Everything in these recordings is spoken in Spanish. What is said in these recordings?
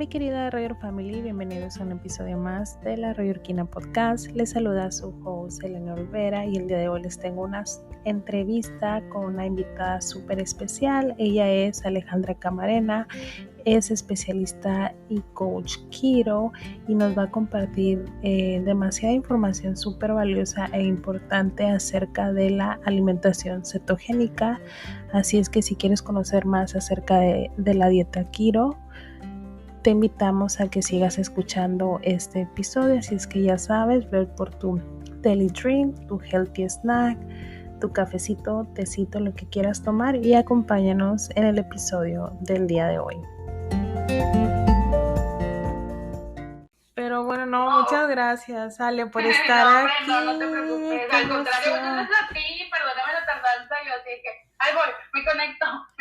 mi querida Roger Family, bienvenidos a un episodio más de la Royorquina Podcast. Les saluda su host Elena Olvera y el día de hoy les tengo una entrevista con una invitada súper especial. Ella es Alejandra Camarena, es especialista y coach Keto y nos va a compartir demasiada información súper valiosa e importante acerca de la alimentación cetogénica. Así es que si quieres conocer más acerca de la dieta Keto, te invitamos a que sigas escuchando este episodio. Así es que ya sabes, ve por tu daily drink, tu healthy snack, tu cafecito, tecito, lo que quieras tomar y acompáñanos en el episodio del día de hoy. Pero bueno, muchas gracias, Ale, por estar aquí. No te preocupes, al contrario, muchas gracias a ti, perdóname la tardanza, yo así que, ahí voy, me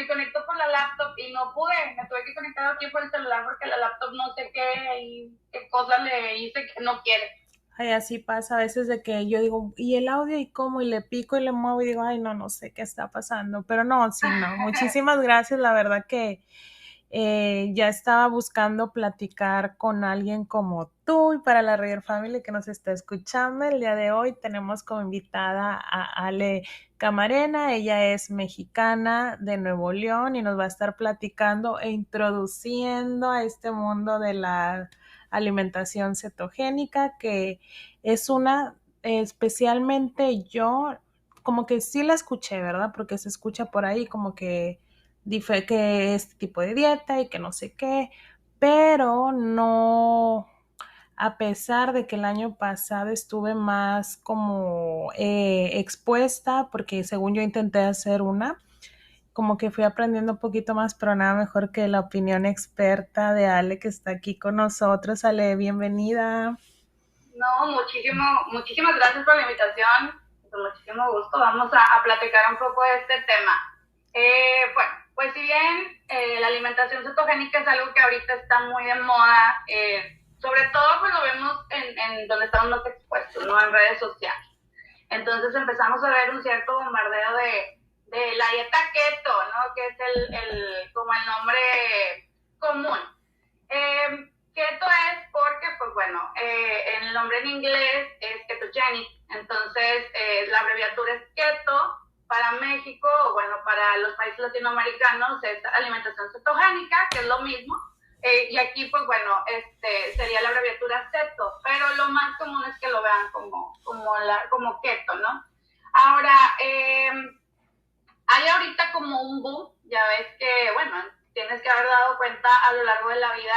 conecto por la laptop y no pude, me tuve que conectar aquí por el celular porque la laptop no sé qué cosa le hice que no quiere. Ay, así pasa a veces de que yo digo, ¿y el audio y cómo? Y le pico y le muevo y digo, ay, no sé qué está pasando, pero no, muchísimas gracias, la verdad que ya estaba buscando platicar con alguien como tú y para la Roger Family que nos está escuchando. El día de hoy tenemos como invitada a Ale Camarena. Ella es mexicana de Nuevo León y nos va a estar platicando e introduciendo a este mundo de la alimentación cetogénica, que es una, especialmente yo, como que sí la escuché, ¿verdad? Porque se escucha por ahí como que este tipo de dieta y que no sé qué, pero no, a pesar de que el año pasado estuve más como expuesta, porque según yo intenté hacer una, como que fui aprendiendo un poquito más, pero nada mejor que la opinión experta de Ale que está aquí con nosotros. Ale, bienvenida. No, muchísimas gracias por la invitación, con muchísimo gusto. Vamos a platicar un poco de este tema. Bueno, pues si bien la alimentación cetogénica es algo que ahorita está muy de moda, sobre todo pues lo vemos en donde estamos más expuestos, ¿no? En redes sociales. Entonces empezamos a ver un cierto bombardeo de la dieta keto, ¿no? Que es como el nombre común. Keto es porque, pues bueno, el nombre en inglés es ketogenic, entonces la abreviatura es keto. Para México, o bueno, para los países latinoamericanos es alimentación cetogénica, que es lo mismo, y aquí, pues bueno, sería la abreviatura ceto, pero lo más común es que lo vean como keto, ¿no? Ahora, hay ahorita como un boom, ya ves que, bueno, tienes que haber dado cuenta a lo largo de la vida,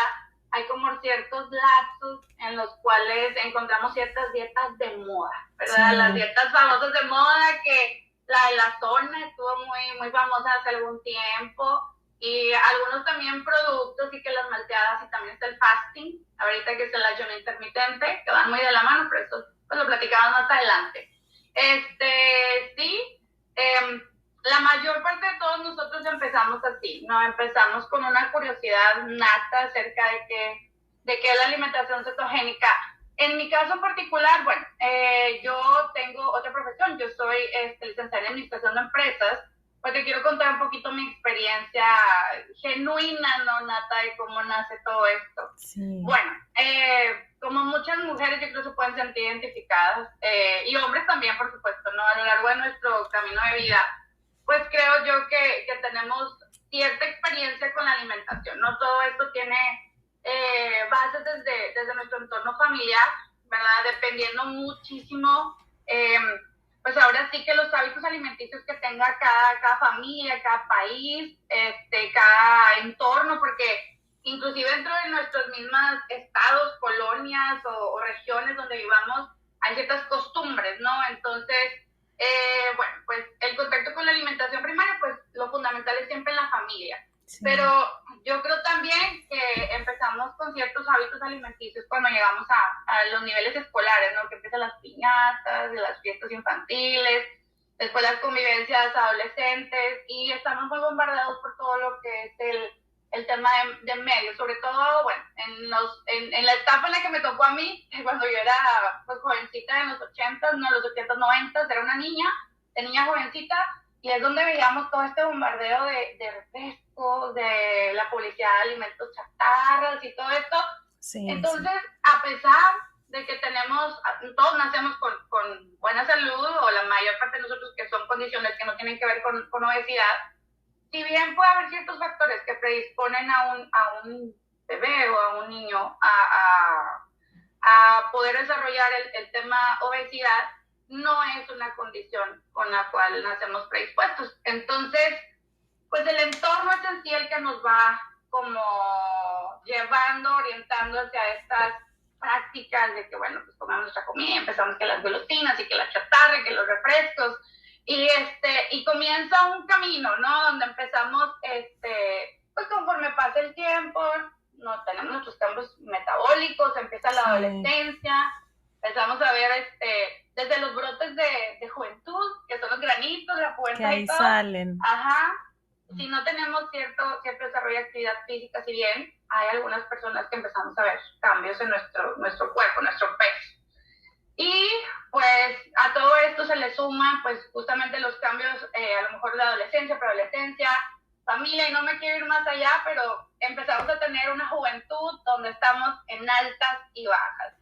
hay como ciertos lapsos en los cuales encontramos ciertas dietas de moda, ¿verdad? Sí. Las dietas famosas de moda, que la de la zona estuvo muy famosa hace algún tiempo, y algunos también productos, y que las malteadas, y también está el fasting, ahorita que es el ayuno intermitente, que van muy de la mano, pero eso pues lo platicamos más adelante. Sí, la mayor parte de todos nosotros empezamos así, ¿no? Empezamos con una curiosidad nata acerca de qué es la alimentación cetogénica. En mi caso particular, bueno, yo tengo otra profesión, yo soy licenciada en Administración de Empresas, porque quiero contar un poquito mi experiencia genuina, no nata, de cómo nace todo esto. Sí. Bueno, como muchas mujeres yo creo que se pueden sentir identificadas, y hombres también, por supuesto, ¿no? A lo largo de nuestro camino de vida, pues creo yo que tenemos cierta experiencia con la alimentación, ¿no? Todo esto tiene bases desde nuestro entorno familiar, ¿verdad? Dependiendo muchísimo, pues ahora sí que los hábitos alimenticios que tenga cada familia, cada país, cada entorno, porque inclusive dentro de nuestros mismos estados, colonias o regiones donde vivamos, hay ciertas costumbres, ¿no? Entonces, bueno, pues el contacto con la alimentación primaria, pues lo fundamental es siempre en la familia. Sí. Pero yo creo también que empezamos con ciertos hábitos alimenticios cuando llegamos a los niveles escolares, ¿no? Que empiezan las piñatas, las fiestas infantiles, después las convivencias adolescentes, y estamos muy bombardeados por todo lo que es el tema de medios, sobre todo, bueno, en la etapa en la que me tocó a mí, cuando yo era pues jovencita en los 80s, no, los 80s, 90s, era una niña jovencita, y es donde veíamos todo este bombardeo de refrescos, de la publicidad de alimentos chatarras y todo esto. Sí, Entonces, a pesar de que todos nacemos con buena salud, o la mayor parte de nosotros, que son condiciones que no tienen que ver con obesidad, si bien puede haber ciertos factores que predisponen a un bebé o a un niño a poder desarrollar el tema obesidad, no es una condición con la cual nacemos predispuestos. Entonces, pues el entorno es en sí el que nos va como llevando, orientando hacia estas prácticas de que, bueno, pues comemos nuestra comida, empezamos que las golosinas y que la chatarra y que los refrescos, y comienza un camino, ¿no? Donde empezamos, pues conforme pasa el tiempo, no tenemos nuestros cambios metabólicos, empieza la adolescencia, empezamos a ver, desde los brotes de juventud, que son los granitos, la pubertad que ahí y todo. salen. Ajá. Si no tenemos cierto desarrollo de actividad física, si bien hay algunas personas que empezamos a ver cambios en nuestro cuerpo, nuestro peso. Y pues a todo esto se le suma pues justamente los cambios, a lo mejor de adolescencia, preadolescencia, familia, y no me quiero ir más allá, pero empezamos a tener una juventud donde estamos en altas y bajas.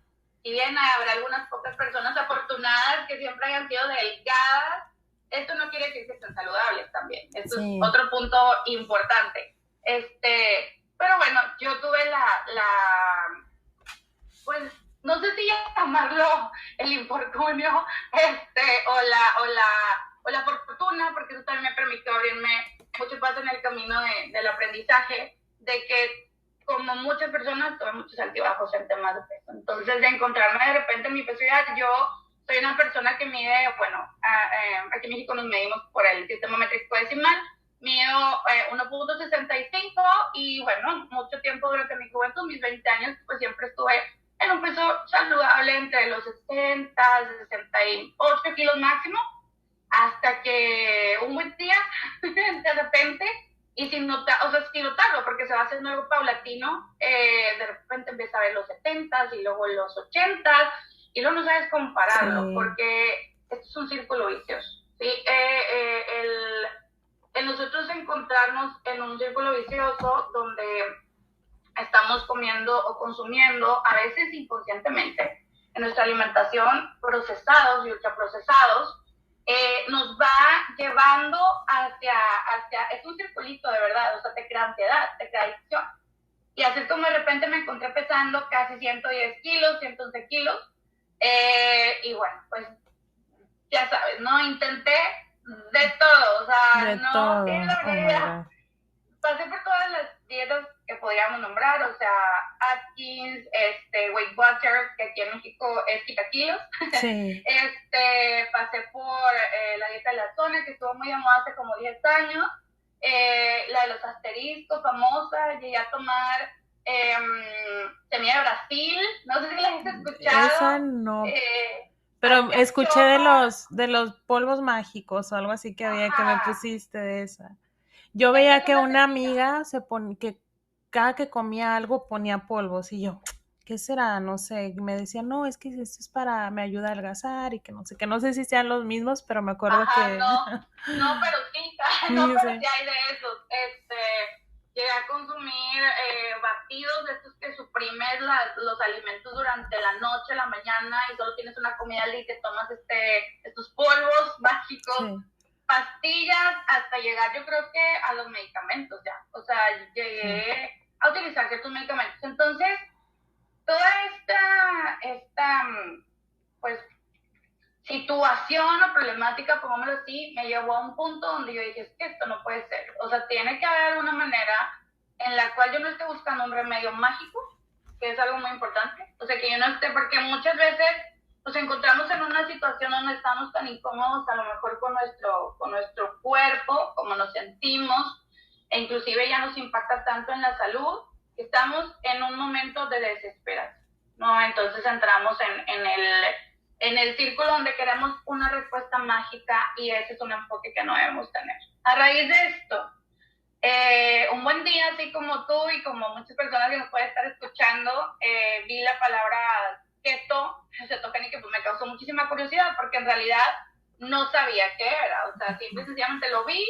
Si bien habrá algunas pocas personas afortunadas que siempre hayan sido delgadas, esto no quiere decir que estén saludables también. Esto sí es otro punto importante. Pero bueno, yo tuve pues, no sé si llamarlo el infortunio, o la fortuna, porque eso también me permitió abrirme mucho paso en el camino del aprendizaje, de que como muchas personas tuve muchos altibajos en temas de peso. Entonces, de encontrarme de repente en mi peso ideal, yo soy una persona que mide, bueno, aquí en México nos medimos por el sistema métrico decimal, mido 1.65 y bueno, mucho tiempo durante mi juventud, mis 20 años, pues siempre estuve en un peso saludable entre los 60, 68 kilos máximo, hasta que un buen día, de repente, y sin notarlo, porque se va haciendo algo paulatino, de repente empieza a ver los 70 y luego los 80 y luego no sabes compararlo, porque esto es un círculo vicioso, ¿sí? El nosotros encontrarnos en un círculo vicioso donde estamos comiendo o consumiendo, a veces inconscientemente, en nuestra alimentación, procesados y ultraprocesados, nos va llevando hacia, es un circulito de verdad, o sea, te crea ansiedad, te crea adicción. Y así es como de repente me encontré pesando casi 110 kilos, 111 kilos, y bueno, pues ya sabes, ¿no? Intenté de todo, o sea, de no todo. tiene la idea. Pasé por todas las dietas que podríamos nombrar, o sea, Atkins, Weight Watchers, que aquí en México es quitakilos. Sí. Pasé por la dieta de la zona, que estuvo muy de moda hace como 10 años, la de los asteriscos, famosa, llegué a tomar semilla de Brasil, no sé si la has escuchado. Esa no. Pero escuché de los polvos mágicos o algo así que había, que me pusiste de esa. Yo veía que una amiga que cada que comía algo ponía polvos y yo, ¿qué será? No sé, me decía, no, es que esto es me ayuda a adelgazar y que no sé si sean los mismos, pero me acuerdo que... No, pero sí, no, pero sí hay de esos. Llegué a consumir batidos de estos que suprimes los alimentos durante la noche, la mañana, y solo tienes una comida y te tomas estos polvos mágicos. Sí. Pastillas, hasta llegar yo creo que a los medicamentos ya, o sea, llegué a utilizar ciertos medicamentos. Entonces, toda esta pues situación o problemática, pongámoslo así, me llevó a un punto donde yo dije, es que esto no puede ser, o sea, tiene que haber alguna manera en la cual yo no esté buscando un remedio mágico, que es algo muy importante, o sea, que yo no esté, porque muchas veces nos encontramos en una situación donde estamos tan incómodos, a lo mejor con nuestro cuerpo, como nos sentimos, e inclusive ya nos impacta tanto en la salud, que estamos en un momento de desesperación, ¿no? Entonces entramos en el círculo donde queremos una respuesta mágica, y ese es un enfoque que no debemos tener. A raíz de esto, un buen día, así como tú y como muchas personas que nos pueden estar escuchando, vi la palabra keto, cetogénica, pues me causó muchísima curiosidad, porque en realidad no sabía qué era, o sea, simple y sencillamente lo vi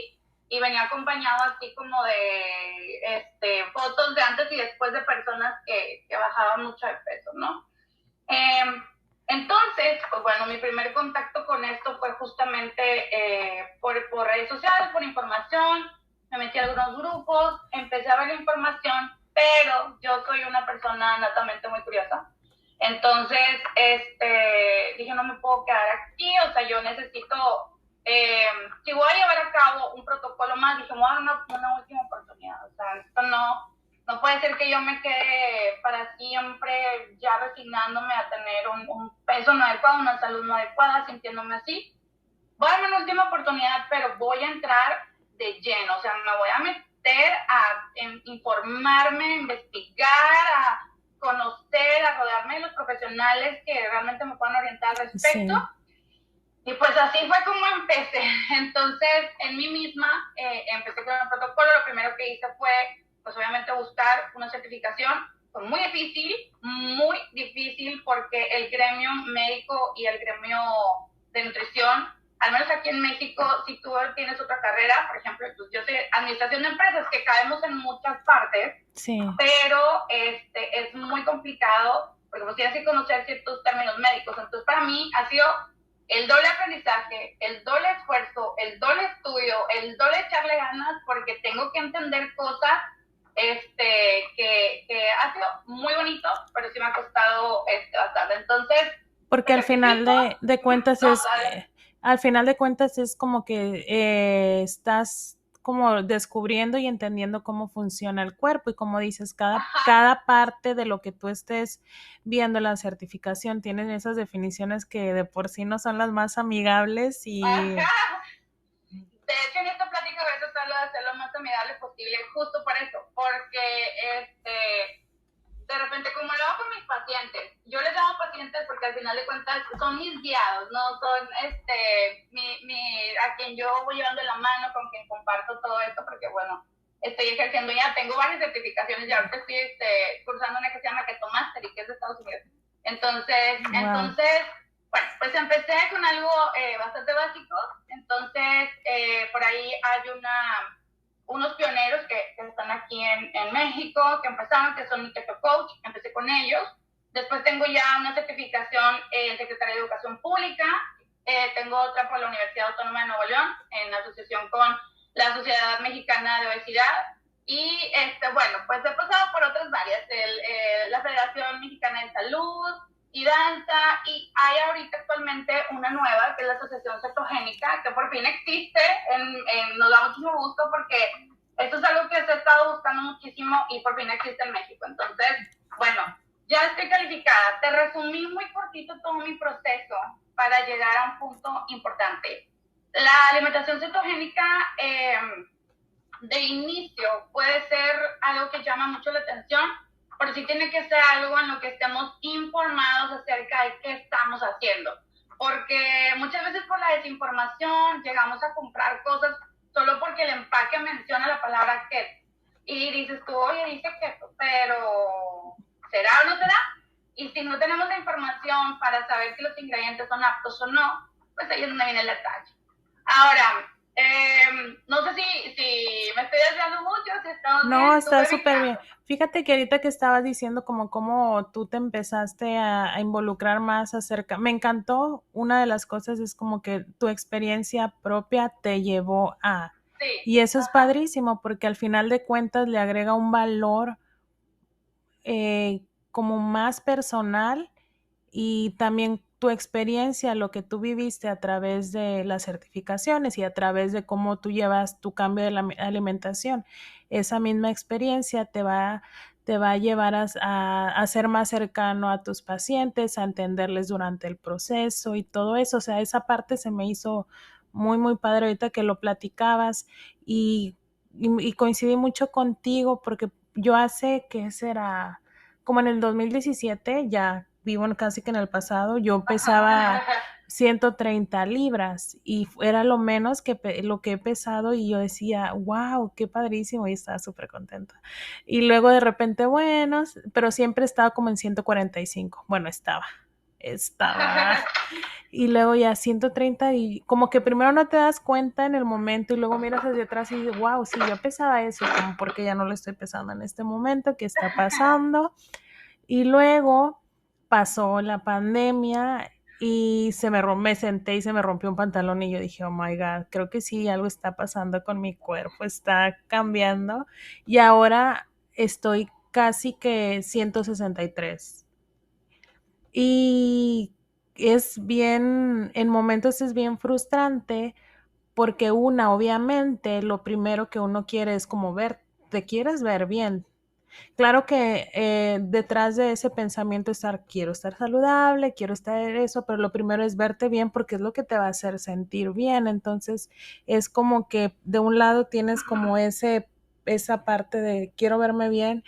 y venía acompañado así como de fotos de antes y después de personas que bajaban mucho de peso, ¿no? Eh, entonces, pues bueno, mi primer contacto con esto fue justamente por redes sociales, por información, me metí a algunos grupos, empecé a ver la información, pero yo soy una persona natamente muy curiosa. Entonces, dije, no me puedo quedar aquí, o sea, yo necesito, eh, si voy a llevar a cabo un protocolo más, dije, voy a dar una última oportunidad, o sea, esto no puede ser que yo me quede para siempre ya resignándome a tener un peso no adecuado, una salud no adecuada, sintiéndome así. Voy a darme una última oportunidad, pero voy a entrar de lleno, o sea, me voy a meter a informarme, a investigar, a conocer, a rodearme de los profesionales que realmente me puedan orientar al respecto. Sí. Y pues así fue como empecé. Entonces, en mí misma empecé con el protocolo. Lo primero que hice fue, pues obviamente, buscar una certificación. Fue muy difícil, porque el gremio médico y el gremio de nutrición, al menos aquí en México, si tú tienes otra carrera, por ejemplo, pues yo sé administración de empresas, que caemos en muchas partes, Sí. pero es muy complicado, porque pues tienes que conocer ciertos términos médicos. Entonces, para mí ha sido el doble aprendizaje, el doble esfuerzo, el doble estudio, el doble echarle ganas, porque tengo que entender cosas que ha sido muy bonito, pero sí me ha costado bastante. Entonces, porque al final de cuentas no, es, al final de cuentas es como que estás como descubriendo y entendiendo cómo funciona el cuerpo y como dices, cada parte de lo que tú estés viendo la certificación tienen esas definiciones que de por sí no son las más amigables y... Ajá. De hecho, en esta plática voy a tratar de hacer lo más amigable posible, justo por eso, porque de repente, como lo hago con mis pacientes, yo les llamo pacientes porque al final de cuentas son mis guiados, no son a quien yo voy llevando la mano, con quien comparto todo esto, porque bueno, estoy ejerciendo ya, tengo varias certificaciones, ya ahorita estoy cursando una que se llama Keto Mastery, que es de Estados Unidos. Entonces, bueno, pues empecé con algo bastante básico. Entonces, por ahí hay unos pioneros que están aquí en México, que empezaron, que son mi Keto Coach, empecé con ellos. Después tengo ya una certificación en Secretaría de Educación Pública, tengo otra por la Universidad Autónoma de Nuevo León, en asociación con la Sociedad Mexicana de Obesidad. Y bueno, pues he pasado por otras varias, la Federación Mexicana de Salud y Danza, y hay ahorita actualmente una nueva, que es la Asociación Cetogénica, que por fin existe. Nos da muchísimo gusto, porque esto es algo que se ha estado buscando muchísimo y por fin existe en México. Entonces, bueno, ya estoy calificada. Te resumí muy cortito todo mi proceso para llegar a un punto importante. La alimentación cetogénica de inicio puede ser algo que llama mucho la atención, pero sí tiene que ser algo en lo que estemos informados acerca de qué estamos haciendo. Porque muchas veces por la desinformación llegamos a comprar cosas solo porque el empaque menciona la palabra keto. Y dices tú, oye, dice keto, pero ¿será o no será? Y si no tenemos la información para saber si los ingredientes son aptos o no, pues ahí es donde viene el detalle. Ahora, no sé si me estoy desviando mucho, si estamos no, bien. está súper bien. Fíjate que ahorita que estabas diciendo como cómo tú te empezaste a involucrar más acerca, me encantó, una de las cosas es como que tu experiencia propia te llevó a, Sí. Y eso es padrísimo porque al final de cuentas le agrega un valor como más personal y también tu experiencia, lo que tú viviste a través de las certificaciones y a través de cómo tú llevas tu cambio de la alimentación. Esa misma experiencia te va a llevar a ser más cercano a tus pacientes, a entenderles durante el proceso y todo eso. O sea, esa parte se me hizo muy padre ahorita que lo platicabas y coincidí mucho contigo porque yo hace, ¿qué será? Como en el 2017, ya vivo casi que en el pasado, yo pesaba 130 libras y era lo menos que lo que he pesado y yo decía, wow, qué padrísimo y estaba súper contenta. Y luego de repente, bueno, pero siempre estaba como en 145. Bueno, estaba. y luego ya 130 y como que primero no te das cuenta en el momento y luego miras hacia atrás y dices, wow, sí, yo pesaba eso, como porque ya no lo estoy pesando en este momento, ¿qué está pasando? Y luego pasó la pandemia y me senté y se me rompió un pantalón y yo dije, oh my God, creo que sí, algo está pasando con mi cuerpo, está cambiando y ahora estoy casi que 163 y es bien, en momentos es bien frustrante porque obviamente, lo primero que uno quiere es como te quieres ver bien. Claro que detrás de ese pensamiento quiero estar saludable, quiero estar eso, pero lo primero es verte bien porque es lo que te va a hacer sentir bien. Entonces es como que de un lado tienes como esa parte de quiero verme bien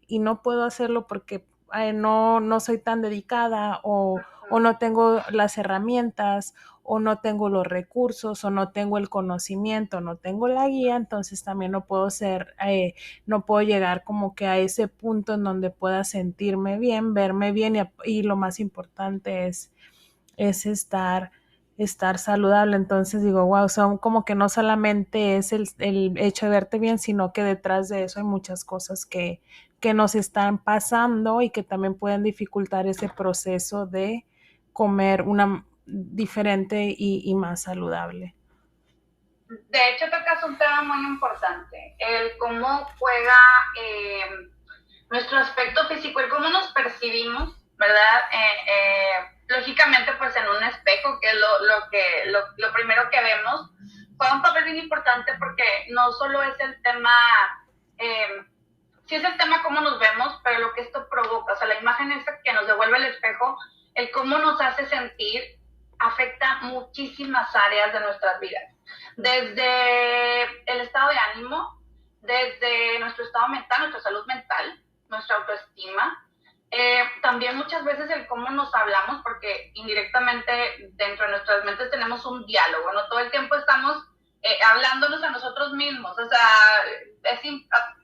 y no puedo hacerlo porque no soy tan dedicada o no tengo las herramientas o no tengo los recursos o no tengo el conocimiento, no tengo la guía, entonces también no puedo llegar como que a ese punto en donde pueda sentirme bien, verme bien y lo más importante es estar saludable. Entonces digo, wow, son como que no solamente es el hecho de verte bien, sino que detrás de eso hay muchas cosas que nos están pasando y que también pueden dificultar ese proceso de comer una diferente y más saludable. De hecho, tocas un tema muy importante, el cómo juega eh, nuestro aspecto físico, el cómo nos percibimos, ¿verdad? Lógicamente, pues en un espejo, que es lo primero que vemos, juega un papel bien importante porque no solo es el tema, eh, sí es el tema cómo nos vemos, pero lo que esto provoca, o sea, la imagen esa que nos devuelve el espejo, el cómo nos hace sentir, afecta muchísimas áreas de nuestras vidas. Desde el estado de ánimo, desde nuestro estado mental, nuestra salud mental, nuestra autoestima, también muchas veces el cómo nos hablamos, porque indirectamente dentro de nuestras mentes tenemos un diálogo, ¿no? Todo el tiempo estamos hablándonos a nosotros mismos, o sea,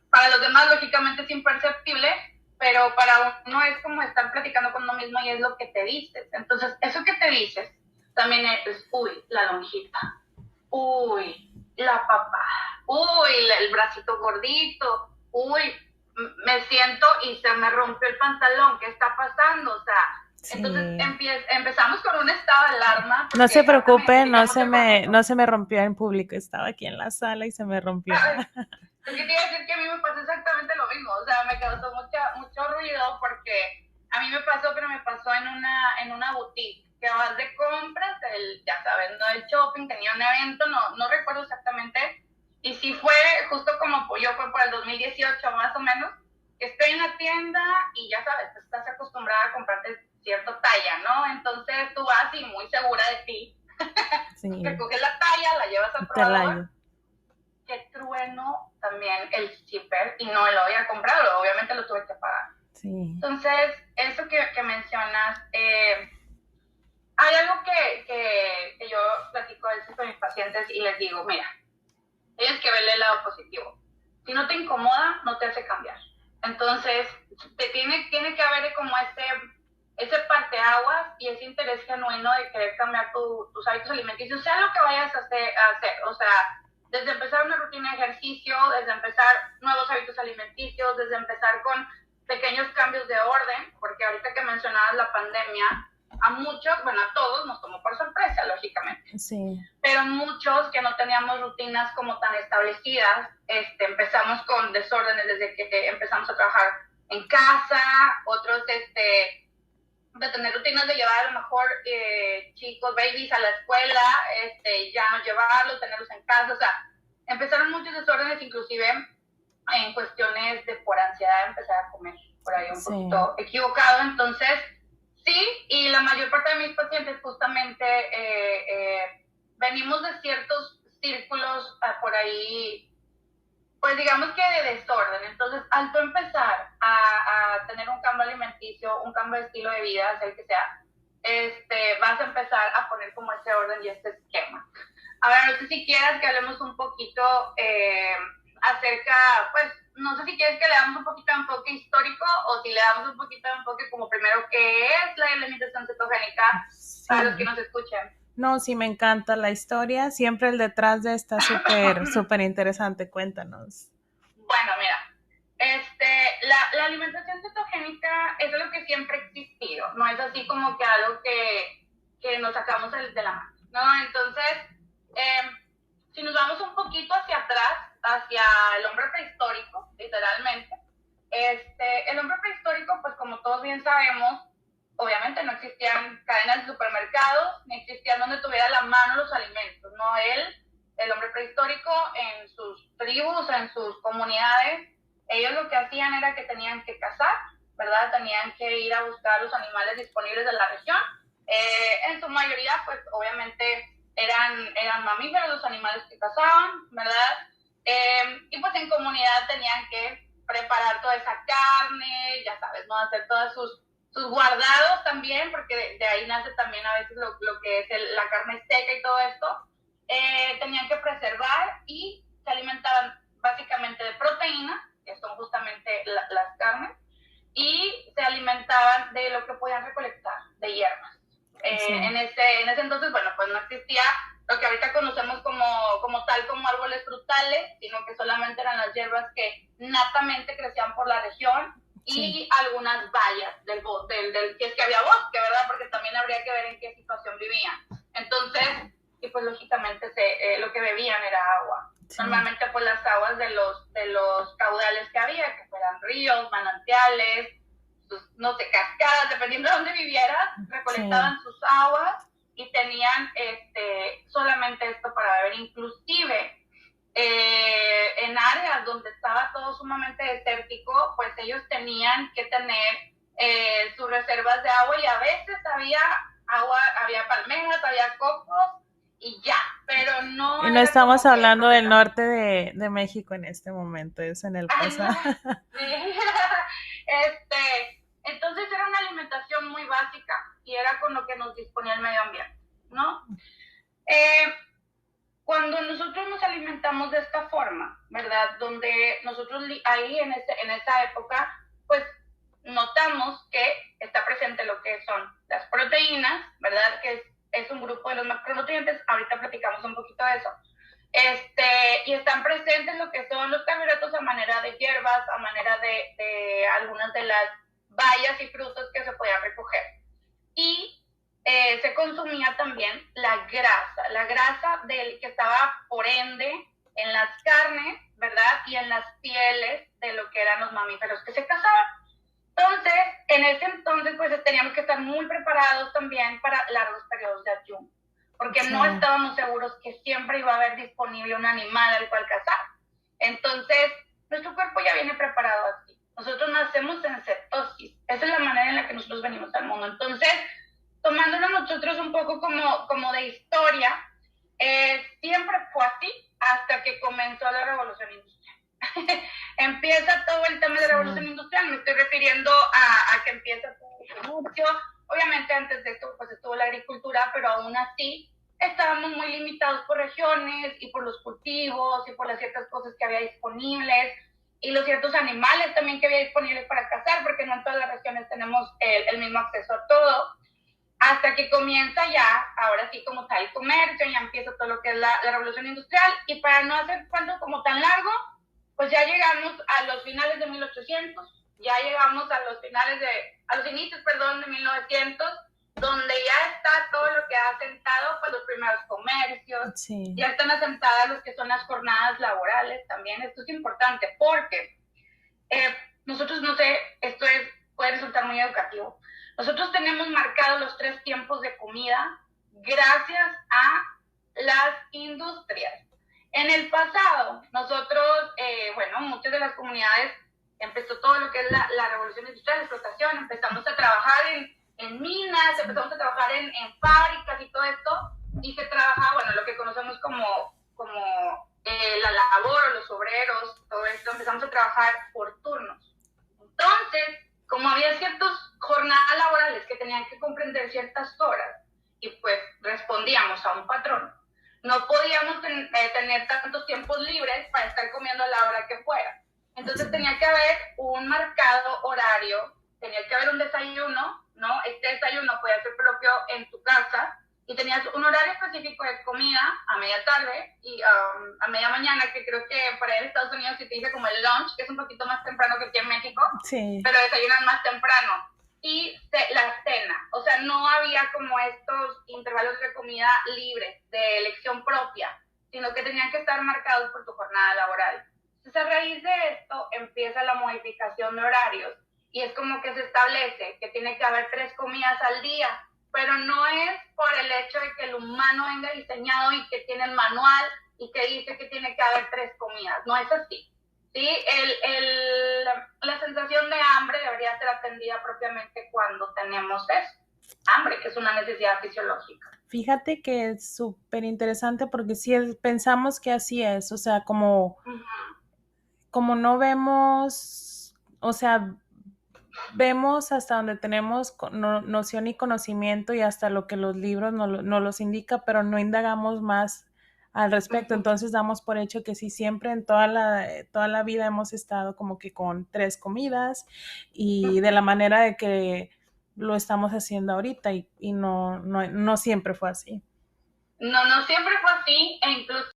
para los demás lógicamente es imperceptible, pero para uno es como estar platicando con uno mismo y es lo que te dices. Entonces, eso que te dices también es, uy, la lonjita, uy, la papada, uy, el bracito gordito, uy, me siento y se me rompió el pantalón, ¿qué está pasando? O sea, entonces Sí. empezamos con un estado de alarma. No se preocupe, No no se me rompió en público, estaba aquí en la sala y se me rompió. Es que te iba a decir que a mí me pasó exactamente lo mismo, o sea, me causó mucho ruido porque a mí me pasó, pero me pasó en una boutique, que vas de compras, ya sabes, no el shopping, tenía un evento, no recuerdo exactamente, y sí fue justo como yo fue por el 2018 más o menos, que estoy en la tienda y ya sabes, estás acostumbrada a comprarte cierta talla, ¿no? Entonces tú vas y muy segura de ti, Sí, recoges la talla, la llevas al te probador. rayo. Qué trueno también el zipper y no lo había comprado, obviamente lo tuve que pagar. Sí. Entonces, eso que mencionas, hay algo que yo platico a veces con mis pacientes y les digo, mira, tienes que verle el lado positivo. Si no te incomoda, no te hace cambiar. Entonces, tiene que haber como ese parteaguas y ese interés genuino de querer cambiar tus hábitos alimenticios, sea lo que vayas a hacer. O sea, desde empezar una rutina de ejercicio, desde empezar nuevos hábitos alimenticios, desde empezar con pequeños cambios de orden, porque ahorita que mencionabas la pandemia, a muchos, bueno, a todos nos tomó por sorpresa, lógicamente. Sí. Pero muchos que no teníamos rutinas como tan establecidas, empezamos con desórdenes desde que empezamos a trabajar en casa, otros de tener rutinas de llevar a lo mejor chicos, babies a la escuela, ya no llevarlos, tenerlos en casa, o sea, empezaron muchos desórdenes, inclusive en cuestiones de por ansiedad empezar a comer por ahí un poquito equivocado. Entonces, sí, y la mayor parte de mis pacientes justamente venimos de ciertos círculos por ahí, pues digamos que de desorden. Entonces, al tú empezar a tener un cambio alimenticio, un cambio de estilo de vida, sea el que sea, vas a empezar a poner como ese orden y este esquema. A ver, no sé si quieras que hablemos un poquito acerca, pues, no sé si quieres que le damos un poquito de enfoque histórico o si le damos un poquito de enfoque como primero qué es la alimentación cetogénica para los que Sí. nos escuchen. No, sí, me encanta la historia. Siempre el detrás de está súper, súper interesante. Cuéntanos. Bueno, mira, la alimentación cetogénica es algo que siempre ha existido, no es así como que algo que nos sacamos de la mano, ¿no? Entonces, eh, si nos vamos un poquito hacia atrás, hacia el hombre prehistórico, literalmente, el hombre prehistórico, pues como todos bien sabemos, obviamente no existían cadenas de supermercados, ni existían donde tuviera a la mano los alimentos, ¿no? El hombre prehistórico, en sus tribus, en sus comunidades, ellos lo que hacían era que tenían que cazar, ¿verdad? Tenían que ir a buscar los animales disponibles de la región. En su mayoría, pues obviamente eran mamíferos los animales que cazaban, ¿verdad? Y pues en comunidad tenían que preparar toda esa carne, ya sabes, ¿no? Hacer todos sus guardados también, porque de ahí nace también a veces lo que es la carne seca y todo esto. Tenían que preservar y se alimentaban básicamente de proteínas, que son justamente las carnes, y se alimentaban de lo que podían recolectar, de hierbas. Sí. En ese entonces, bueno, pues no existía lo que ahorita conocemos como tal, como árboles frutales, sino que solamente eran las hierbas que natamente crecían por la región y Sí. algunas bayas si es que había bosque, ¿verdad? Porque también habría que ver en qué situación vivían. Entonces, y pues lógicamente lo que bebían era agua. Sí. Normalmente pues las aguas de los caudales que había, que fueran ríos, manantiales, no sé, cascadas, dependiendo de dónde vivieras, recolectaban sus aguas y tenían solamente esto para beber. Inclusive en áreas donde estaba todo sumamente desértico, pues ellos tenían que tener sus reservas de agua y a veces había agua, había palmeras, había cocos y ya, pero no. Y no estamos hablando del norte de México en este momento, es en el pasado. Entonces era una alimentación muy básica y era con lo que nos disponía el medio ambiente, ¿no? Cuando nosotros nos alimentamos de esta forma, ¿verdad? Donde nosotros ahí en esa época, pues notamos que está presente lo que son las proteínas, ¿verdad? Que es un grupo de los macronutrientes. Ahorita platicamos un poquito de eso. Y están presentes lo que son los carbohidratos a manera de hierbas, a manera de algunas de las bayas y frutos que se podían recoger. Y se consumía también la grasa que estaba por ende en las carnes, ¿verdad? Y en las pieles de lo que eran los mamíferos que se cazaban. Entonces, en ese entonces, pues teníamos que estar muy preparados también para largos periodos de ayuno, porque no estábamos seguros que siempre iba a haber disponible un animal al cual cazar. Entonces, nuestro cuerpo ya viene preparado así. Nosotros nacemos en cetosis. Esa es la manera en la que nosotros venimos al mundo. Entonces, tomándolo nosotros un poco como de historia, siempre fue así hasta que comenzó la revolución industrial. Empieza todo el tema de la revolución industrial, me estoy refiriendo a que empieza todo el comercio. Obviamente antes de esto pues estuvo la agricultura, pero aún así estábamos muy limitados por regiones y por los cultivos y por las ciertas cosas que había disponibles y los ciertos animales también que había disponibles para cazar, porque no en todas las regiones tenemos el mismo acceso a todo. Hasta que comienza ya, ahora sí como tal, el comercio, ya empieza todo lo que es la revolución industrial, y para no hacer cuento como tan largo, pues ya llegamos a los finales de 1800, ya llegamos a los inicios, de 1900, donde ya está todo lo que ha asentado, pues los primeros comercios, ya están asentadas los que son las jornadas laborales también. Esto es importante porque nosotros, no sé, puede resultar muy educativo. Nosotros tenemos marcados los 3 tiempos de comida gracias a las industrias. En el pasado, nosotros, muchas de las comunidades empezó todo lo que es la revolución industrial, la explotación, empezamos a trabajar en minas, empezamos a trabajar en fábricas y todo esto, y se trabajaba, lo que conocemos como la labor o los obreros, todo esto, empezamos a trabajar por turnos. Entonces, como había ciertas jornadas laborales que tenían que comprender ciertas horas, y pues respondíamos a un patrón, no podíamos tener tantos tiempos libres para estar comiendo comiendo a la hora que fuera. Entonces tenía que haber un marcado horario, tenía que haber un desayuno, ¿no? Este desayuno podía ser propio en tu casa, y tenías un horario específico de comida a media tarde y a media mañana, que creo que por ahí en Estados Unidos se utiliza como el lunch, que es un poquito más temprano que aquí en México, Sí. pero desayunan más temprano. Y la cena, o sea, no había como estos intervalos de comida libres, de elección propia, sino que tenían que estar marcados por tu jornada laboral. Entonces, a raíz de esto empieza la modificación de horarios, y es como que se establece que tiene que haber 3 comidas al día, pero no es por el hecho de que el humano venga diseñado y que tiene el manual y que dice que tiene que haber 3 comidas, no es así. ¿Sí? La sensación de hambre debería ser atendida propiamente cuando tenemos eso, hambre, que es una necesidad fisiológica. Fíjate que es súper interesante porque sí pensamos que así es, o sea, como no vemos, o sea, vemos hasta donde tenemos noción y conocimiento y hasta lo que los libros nos los indica, pero no indagamos más al respecto. Entonces damos por hecho que sí, siempre en toda la vida hemos estado como que con 3 comidas y de la manera de que lo estamos haciendo ahorita y no siempre fue así. No siempre fue así, e incluso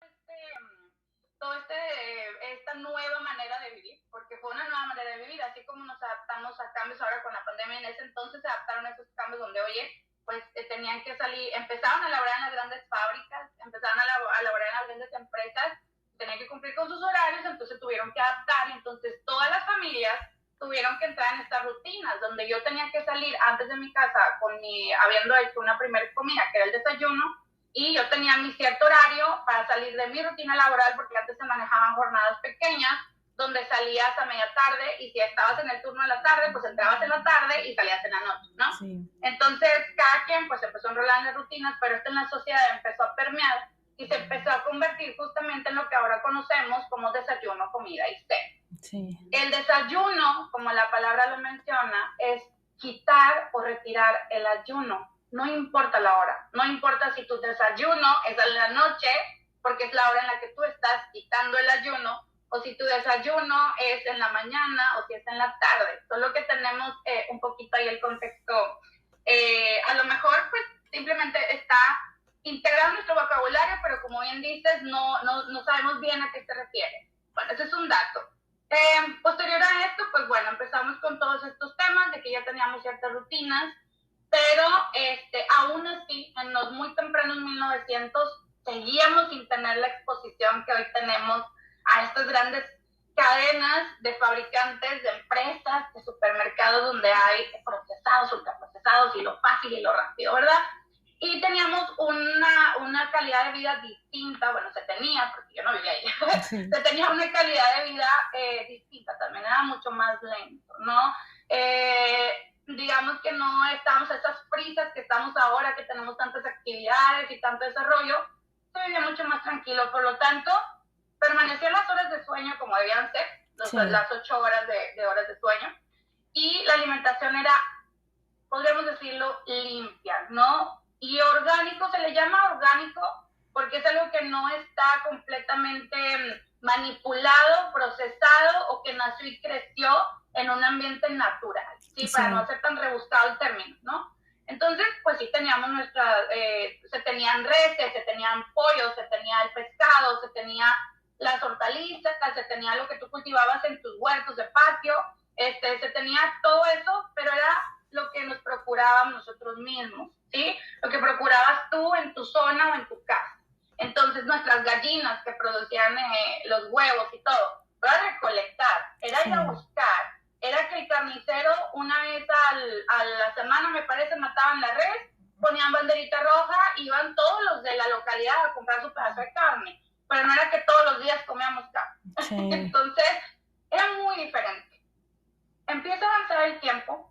esta nueva manera de vivir, porque fue una nueva manera de vivir, así como nos adaptamos a cambios ahora con la pandemia, en ese entonces se adaptaron a esos cambios donde, oye, pues tenían que salir, empezaron a laborar en las grandes fábricas, empezaron a laborar en las grandes empresas, tenían que cumplir con sus horarios, entonces tuvieron que adaptar, y entonces todas las familias tuvieron que entrar en estas rutinas, donde yo tenía que salir antes de mi casa habiendo hecho una primera comida, que era el desayuno, y yo tenía mi cierto horario para salir de mi rutina laboral, porque antes se manejaban jornadas pequeñas, donde salías a media tarde, y si estabas en el turno de la tarde, pues entrabas en la tarde y salías en la noche, ¿no? Sí. Entonces, cada quien pues empezó a enrolar en las rutinas, pero esto en la sociedad empezó a permear y se empezó a convertir justamente en lo que ahora conocemos como desayuno, comida y cena. Sí. El desayuno, como la palabra lo menciona, es quitar o retirar el ayuno. No importa la hora, no importa si tu desayuno es a la noche, porque es la hora en la que tú estás quitando el ayuno, o si tu desayuno es en la mañana o si es en la tarde. Solo que tenemos un poquito ahí el contexto. A lo mejor pues simplemente está integrado nuestro vocabulario, pero como bien dices, no sabemos bien a qué se refiere. Bueno, ese es un dato. Posterior a esto, pues bueno, empezamos con todos estos temas de que ya teníamos ciertas rutinas, pero aún así, en los muy tempranos 1900, seguíamos sin tener la exposición que hoy tenemos a estas grandes cadenas de fabricantes, de empresas, de supermercados, donde hay procesados, ultraprocesados, y lo fácil y lo rápido, ¿verdad? Y teníamos una calidad de vida distinta, bueno, se tenía, porque yo no vivía ahí, sí. Se tenía una calidad de vida distinta, también era mucho más lento, ¿no? Digamos que no estábamos a esas prisas que estamos ahora, que tenemos tantas actividades y tanto desarrollo, se vivía mucho más tranquilo, por lo tanto, permaneció las horas de sueño como debían ser, sí. Las 8 horas de horas de sueño, y la alimentación era, podríamos decirlo, limpia, ¿no? Y orgánico, se le llama orgánico porque es algo que no está completamente manipulado, procesado, o que nació y creció en un ambiente natural, ¿sí? Para no ser tan rebuscado el término, ¿no? Entonces, pues sí teníamos se tenían reses, se tenían pollos, se tenía el pescado, se tenía las hortalizas, se tenía lo que tú cultivabas en tus huertos de patio, se tenía todo eso, pero era lo que nos procurábamos nosotros mismos, ¿sí? Lo que procurabas tú en tu zona o en tu casa. Entonces, nuestras gallinas que producían los huevos y todo, era recolectar, era ir a buscar, era que el carnicero una vez a la semana, me parece, mataban la res, ponían banderita roja, iban todos los de la localidad a comprar su pedazo de carne, pero no era que todos los días comíamos carne. Sí. Entonces, era muy diferente. Empieza a avanzar el tiempo.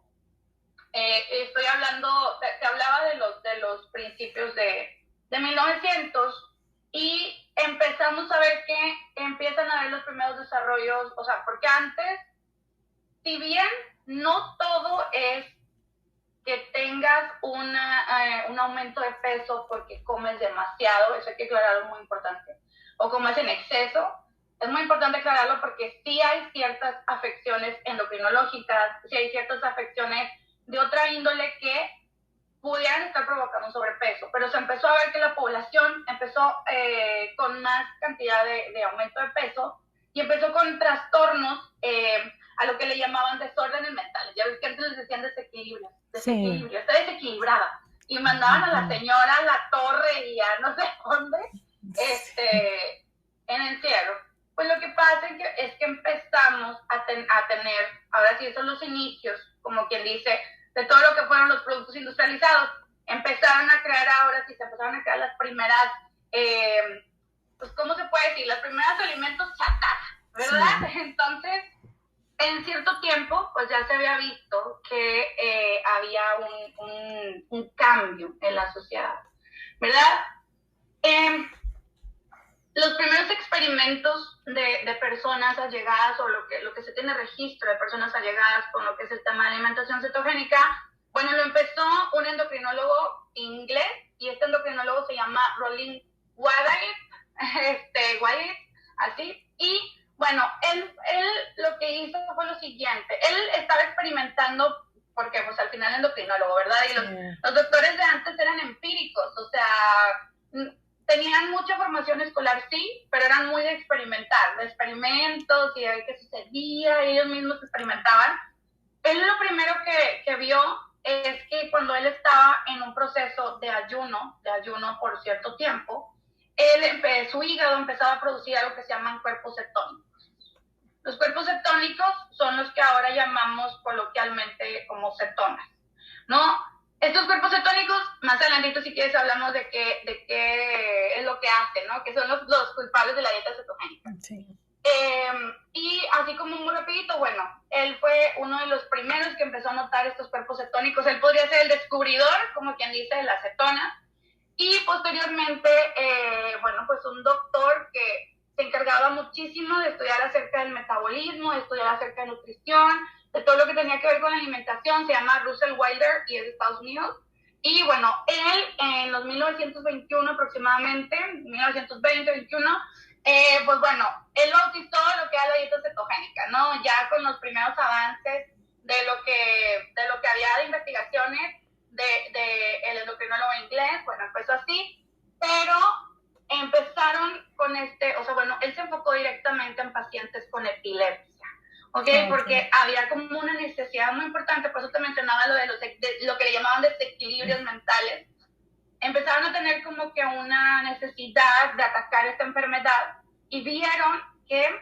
Estoy hablando, te hablaba de los principios de 1900, y empezamos a ver que empiezan a haber los primeros desarrollos, o sea, porque antes, si bien no todo es que tengas un aumento de peso porque comes demasiado, eso hay que aclararlo, muy importante, o comes en exceso, Es muy importante aclararlo porque sí hay ciertas afecciones endocrinológicas, sí hay ciertas afecciones de otra índole que pudieran estar provocando sobrepeso, pero se empezó a ver que la población empezó con más cantidad de aumento de peso y empezó con trastornos a lo que le llamaban desórdenes mentales. Ya ves que antes les decían desequilibrio, Sí. está desequilibrada. Y mandaban a la señora a la torre y a no sé dónde, en encierro. Pues lo que pasa es que empezamos a tener, ahora sí, esos son los inicios, como quien dice, de todo lo que fueron los productos industrializados. Empezaron a crear ahora sí, se empezaron a crear las primeras, pues, ¿cómo se puede decir? Los primeros alimentos chatarra, ¿verdad? Sí. Entonces, en cierto tiempo, pues ya se había visto que había un cambio en la sociedad, ¿verdad? Los primeros experimentos de personas allegadas o lo que se tiene registro de personas allegadas con lo que es el tema de alimentación cetogénica, bueno, lo empezó un endocrinólogo inglés y este endocrinólogo se llama Rollin Wyatt, así, y bueno, él lo que hizo fue lo siguiente, él estaba experimentando porque pues al final endocrinólogo, ¿verdad? Y los doctores de antes eran empíricos, o sea, tenían mucha formación escolar, sí, pero eran muy de experimentar, de experimentos y de ver qué sucedía, y ellos mismos experimentaban. Él lo primero que vio es que cuando él estaba en un proceso de ayuno por cierto tiempo, su hígado empezaba a producir algo que se llaman cuerpos cetónicos. Los cuerpos cetónicos son los que ahora llamamos coloquialmente como cetonas, ¿no? Estos cuerpos cetónicos, más adelantito si quieres hablamos de qué es lo que hacen, ¿no? Que son los culpables de la dieta cetogénica. Sí. Y así como muy rapidito, bueno, él fue uno de los primeros que empezó a notar estos cuerpos cetónicos. Él podría ser el descubridor, como quien dice, de las cetonas. Y posteriormente, bueno, pues un doctor que se encargaba muchísimo de estudiar acerca del metabolismo, de estudiar acerca de nutrición, de todo lo que tenía que ver con la alimentación, se llama Russell Wilder y es de Estados Unidos. Y bueno, él en los 1921 aproximadamente, 1920-21, pues bueno, él bautizó lo que era la dieta cetogénica, ¿no? Ya con los primeros avances de lo que había de investigaciones de el endocrinólogo inglés, bueno, empezó así, pero empezaron con o sea, bueno, él se enfocó directamente en pacientes con epilepsia, ¿ok? Porque había como una necesidad muy importante, por eso te mencionaba lo de lo que le llamaban desequilibrios mentales. Empezaron a tener como que una necesidad de atacar esta enfermedad y vieron que,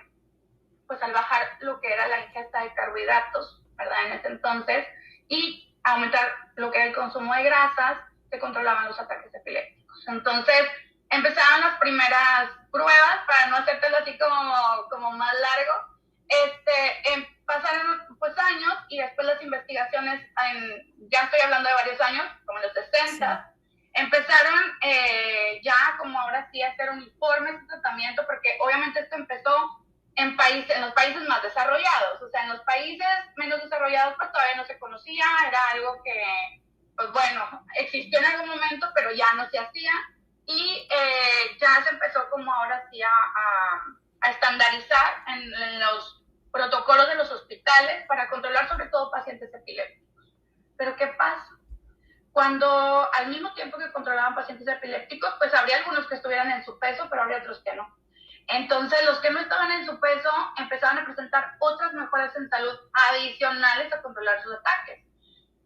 pues al bajar lo que era la ingesta de carbohidratos, ¿verdad? En ese entonces, y aumentar lo que era el consumo de grasas, se controlaban los ataques epilépticos. Entonces, empezaron las primeras pruebas, para no hacértelo así como más largo, pasaron pues años y después las investigaciones, ya estoy hablando de varios años, como en los 60, sí. Empezaron ya como ahora sí a hacer uniformes de tratamiento, porque obviamente esto empezó en los países más desarrollados, o sea, en los países menos desarrollados pues todavía no se conocía, era algo que, pues bueno, existió en algún momento, pero ya no se hacía, y ya se empezó como ahora sí a estandarizar en los protocolos de los hospitales para controlar sobre todo pacientes epilépticos. Pero ¿qué pasa? Cuando al mismo tiempo que controlaban pacientes epilépticos, pues habría algunos que estuvieran en su peso, pero habría otros que no. Entonces, los que no estaban en su peso empezaban a presentar otras mejoras en salud adicionales a controlar sus ataques,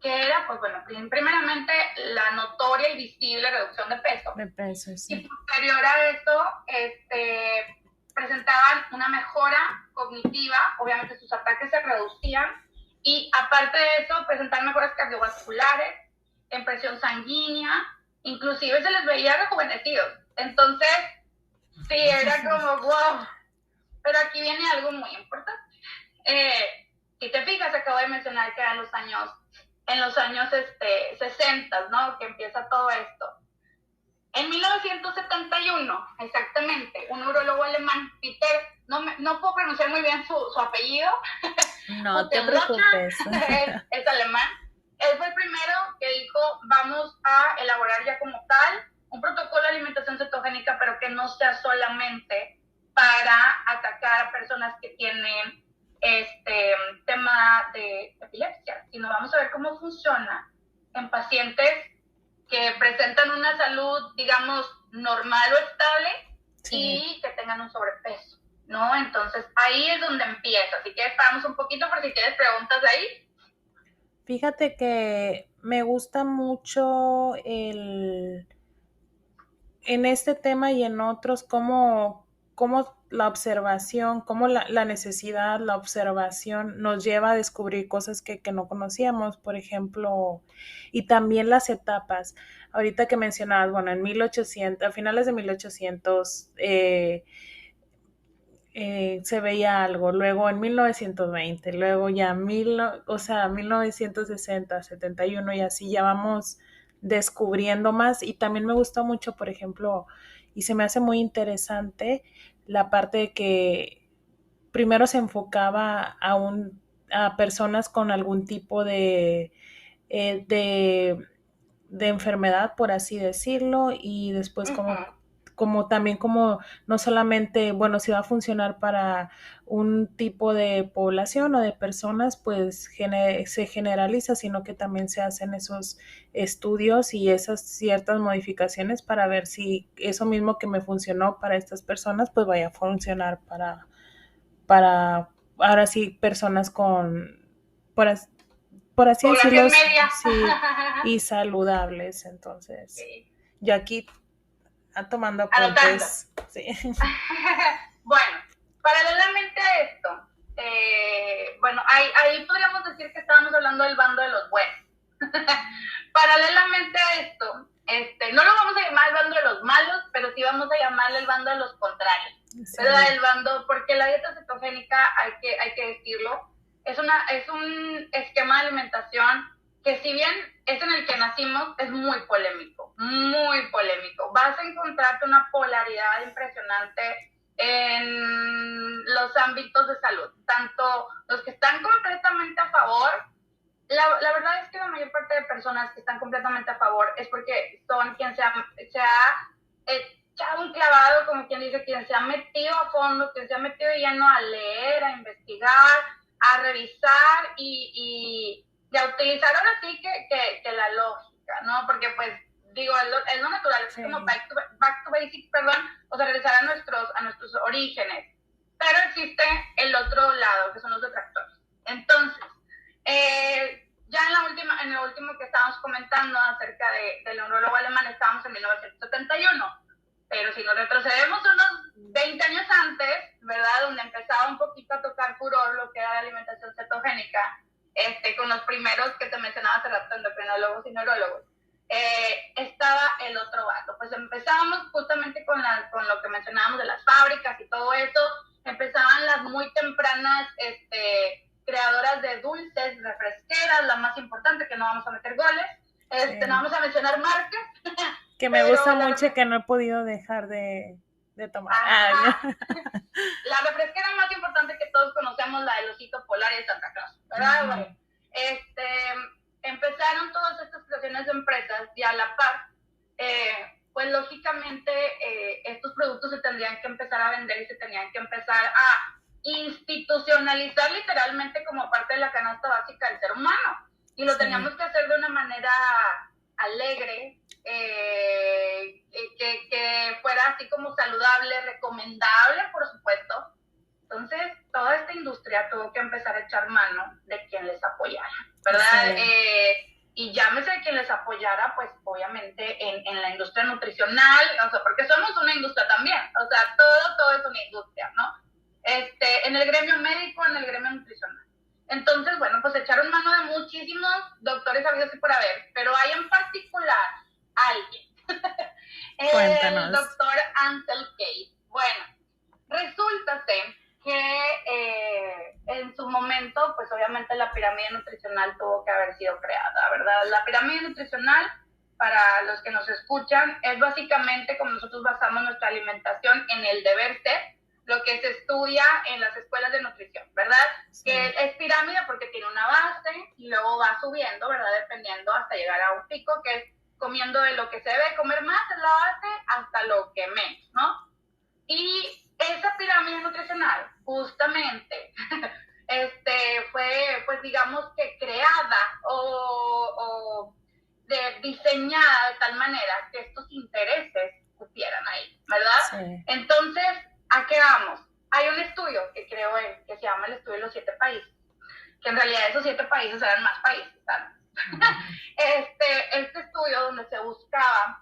que era, pues bueno, primeramente la notoria y visible reducción de peso. De peso, sí. Y posterior a esto, presentaban una mejora cognitiva, obviamente sus ataques se reducían, y aparte de eso, presentaban mejoras cardiovasculares, en presión sanguínea, inclusive se les veía rejuvenecidos. Entonces, sí, era como, wow. Pero aquí viene algo muy importante. Si te fijas, acabo de mencionar que eran en los años 60, ¿no? Que empieza todo esto. En 1971, exactamente, un neurólogo alemán, Peter, no puedo pronunciar muy bien su apellido. No te preocupes. Es alemán. Él fue el primero que dijo, vamos a elaborar ya como tal un protocolo de alimentación cetogénica, pero que no sea solamente para atacar a personas que tienen tema de epilepsia, sino vamos a ver cómo funciona en pacientes que presentan una salud, digamos, normal o estable, sí, y que tengan un sobrepeso, ¿no? Entonces, ahí es donde empieza. Así que esperamos un poquito por si tienes preguntas de ahí. Fíjate que me gusta mucho en este tema y en otros, cómo la observación, cómo la necesidad, la observación nos lleva a descubrir cosas que no conocíamos, por ejemplo, y también las etapas. Ahorita que mencionabas, bueno, en 1800, a finales de 1800, se veía algo, luego en 1920, luego ya 1960, 71 y así ya vamos descubriendo más. Y también me gustó mucho, por ejemplo, y se me hace muy interesante la parte de que primero se enfocaba a personas con algún tipo eh, de, de enfermedad, por así decirlo, y después como también como no solamente, bueno, si va a funcionar para un tipo de población o de personas, pues se generaliza, sino que también se hacen esos estudios y esas ciertas modificaciones para ver si eso mismo que me funcionó para estas personas, pues vaya a funcionar para ahora sí personas por, por así decirlo, sí, y saludables. Entonces, sí. Yo aquí tomando apuntes. Sí. Bueno, paralelamente a esto, bueno, ahí podríamos decir que estábamos hablando del bando de los buenos. Paralelamente a esto, no lo vamos a llamar el bando de los malos, pero sí vamos a llamarle el bando de los contrarios. Sí. ¿Verdad? El bando, porque la dieta cetogénica, hay que decirlo, es un esquema de alimentación que, si bien es en el que nacimos, es muy polémico, muy polémico. Vas a encontrarte una polaridad impresionante en los ámbitos de salud, tanto los que están completamente a favor. La verdad es que la mayor parte de personas que están completamente a favor es porque son quien se ha echado un clavado, como quien dice, quien se ha metido a fondo, quien se ha metido lleno a leer, a investigar, a revisar y a utilizar ahora sí que la lógica, ¿no? Porque pues digo, es lo natural, sí. Es como back to basics, perdón, o sea, regresar a nuestros orígenes. Pero existe el otro lado, que son los detractores. Entonces, ya en lo último que estábamos comentando acerca del neurólogo alemán, estábamos en 1971, pero si nos retrocedemos unos 20 años antes, ¿verdad?, donde empezaba un poquito a tocar furor lo que era la alimentación cetogénica, con los primeros que te mencionaba hace rato, endocrinólogos y neurólogos, estaba el otro bando. Pues empezábamos justamente con lo que mencionábamos de las fábricas y todo eso. Empezaban las muy tempranas creadoras de dulces, refresqueras, la más importante, que no vamos a meter goles, sí. No vamos a mencionar marcas. Que me gusta mucho, que no he podido dejar de tomar. La refresquera más importante que todos conocemos, la del osito polar y de Santa Claus, ¿verdad? Uh-huh. Bueno, empezaron todas estas creaciones de empresas y a la par, pues lógicamente estos productos se tendrían que empezar a vender y se tenían que empezar a institucionalizar literalmente como parte de la canasta básica del ser humano. Y lo sí. Teníamos que hacer de una manera alegre, que fuera así como saludable, recomendable, por supuesto. Entonces, toda esta industria tuvo que empezar a echar mano de quien les apoyara, ¿verdad? Sí. Y llámese de quien les apoyara, pues obviamente en la industria nutricional, o sea, porque somos una industria también, o sea, todo es una industria, ¿no? En el gremio médico, en el gremio nutricional. Entonces, bueno, pues echaron mano de muchísimos doctores habidos y por haber, pero hay en particular alguien, el doctor Ansel Keys. Bueno, resulta que en su momento, pues obviamente la pirámide nutricional tuvo que haber sido creada, ¿verdad? La pirámide nutricional, para los que nos escuchan, es básicamente como nosotros basamos nuestra alimentación en el deber ser, lo que se estudia en las escuelas de nutrición, ¿verdad? Sí. Que es pirámide porque tiene una base y luego va subiendo, ¿verdad? Dependiendo hasta llegar a un pico, que es comiendo de lo que se debe comer más en la base hasta lo que menos, ¿no? Y esa pirámide nutricional, justamente, fue, pues digamos que creada o diseñada de tal manera que estos intereses cupieran ahí, ¿verdad? Sí. Entonces, ¿a qué vamos? Hay un estudio que creo él, que se llama el estudio de los 7 países, que en realidad esos 7 países eran más países, ¿sabes? Uh-huh. Este estudio donde se buscaba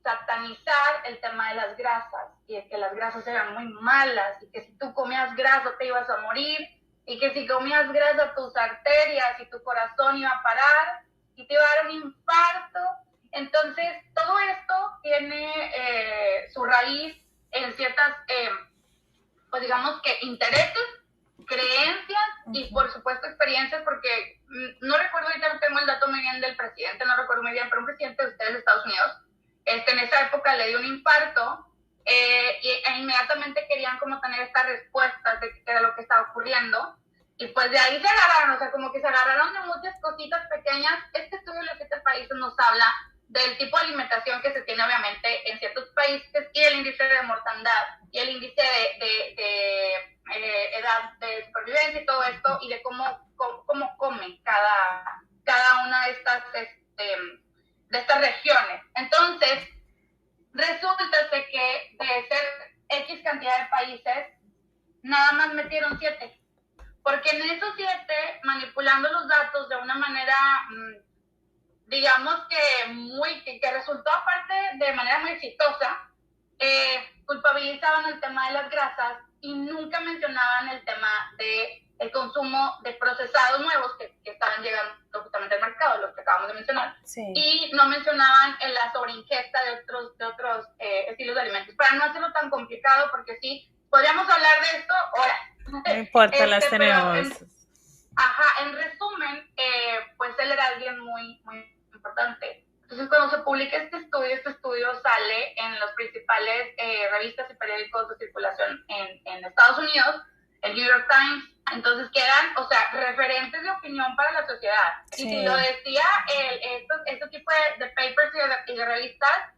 satanizar el tema de las grasas y de que las grasas eran muy malas y que si tú comías grasa te ibas a morir y que si comías grasa tus arterias y tu corazón iba a parar y te iba a dar un infarto. Entonces, todo esto tiene su raíz en ciertas, pues digamos que intereses, creencias y Uh-huh. por supuesto experiencias, porque no recuerdo, ahorita no tengo el dato muy bien del presidente, no recuerdo muy bien, pero un presidente de ustedes de Estados Unidos, en esa época le dio un infarto e inmediatamente querían como tener estas respuestas de qué era lo que estaba ocurriendo. Y pues de ahí se agarraron, o sea, como que se agarraron de muchas cositas pequeñas. Este estudio de los 7 países nos habla del tipo de alimentación que se tiene obviamente en ciertos países y el índice de mortandad y el índice de edad de supervivencia y todo esto y de cómo come cada una de estas regiones. Entonces, resulta que de ser X cantidad de países, nada más metieron 7. Porque en esos 7, manipulando los datos de una manera, digamos que resultó aparte de manera muy exitosa, culpabilizaban el tema de las grasas y nunca mencionaban el tema de el consumo de procesados nuevos que estaban llegando justamente al mercado, los que acabamos de mencionar, Sí. y no mencionaban en la sobreingesta de otros estilos de alimentos. Para no hacerlo tan complicado, porque sí, podríamos hablar de esto No horas, importa, las pero tenemos. en resumen, pues él era alguien muy, muy importante. Entonces, cuando se publica este estudio sale en las principales revistas y periódicos de circulación en Estados Unidos, el New York Times. Entonces quedan, o sea, referentes de opinión para la sociedad. Y si lo Sí. decía este tipo de papers y de revistas,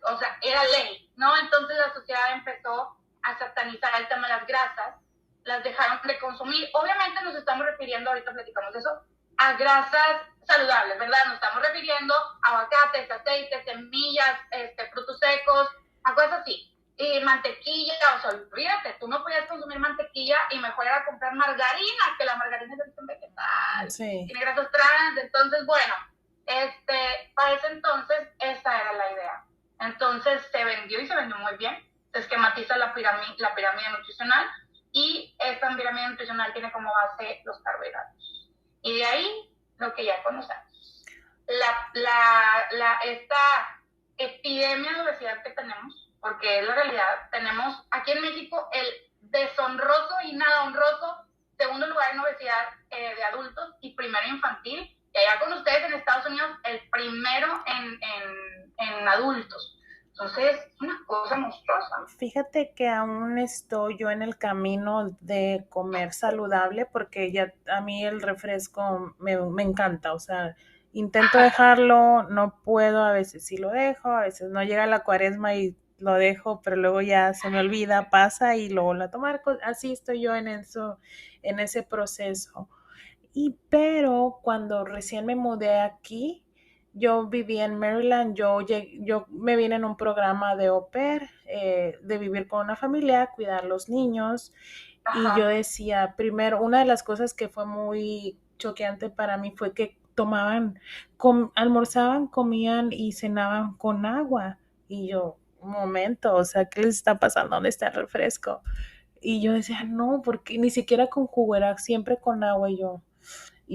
o sea, era ley, ¿no? Entonces la sociedad empezó a satanizar el tema de las grasas, las dejaron de consumir. Obviamente nos estamos refiriendo, ahorita platicamos de eso, a grasas saludables, ¿verdad? Nos estamos refiriendo a aguacates, aceites, semillas, frutos secos, a cosas así. Y mantequilla, o sea, olvídate, tú no podías consumir mantequilla y mejor era comprar margarina, que la margarina es origen vegetal, Sí. tiene grasas trans. Entonces, bueno, para ese entonces esa era la idea. Entonces se vendió y se vendió muy bien. Se esquematiza la pirámide nutricional y esta pirámide nutricional tiene como base los carbohidratos. Y de ahí lo que ya conocemos. Esta epidemia de obesidad que tenemos, porque es la realidad, tenemos aquí en México el deshonroso y nada honroso segundo lugar en obesidad de adultos y primero infantil, y allá con ustedes en Estados Unidos el primero en adultos. Entonces, es una cosa monstruosa. Fíjate que aún estoy yo en el camino de comer saludable porque ya a mí el refresco me encanta, o sea, intento dejarlo, no puedo, a veces sí lo dejo, a veces no llega la cuaresma y lo dejo, pero luego ya se me olvida, pasa y lo vuelvo a tomar, así estoy yo en eso, en ese proceso. Pero cuando recién me mudé aquí, yo vivía en Maryland, yo me vine en un programa de au pair, de vivir con una familia, cuidar los niños, y yo decía, primero, una de las cosas que fue muy choqueante para mí fue que almorzaban, comían y cenaban con agua, y yo, un momento, o sea, ¿qué les está pasando? ¿Dónde está el refresco? Y yo decía, no, porque ni siquiera con jugo, era siempre con agua, y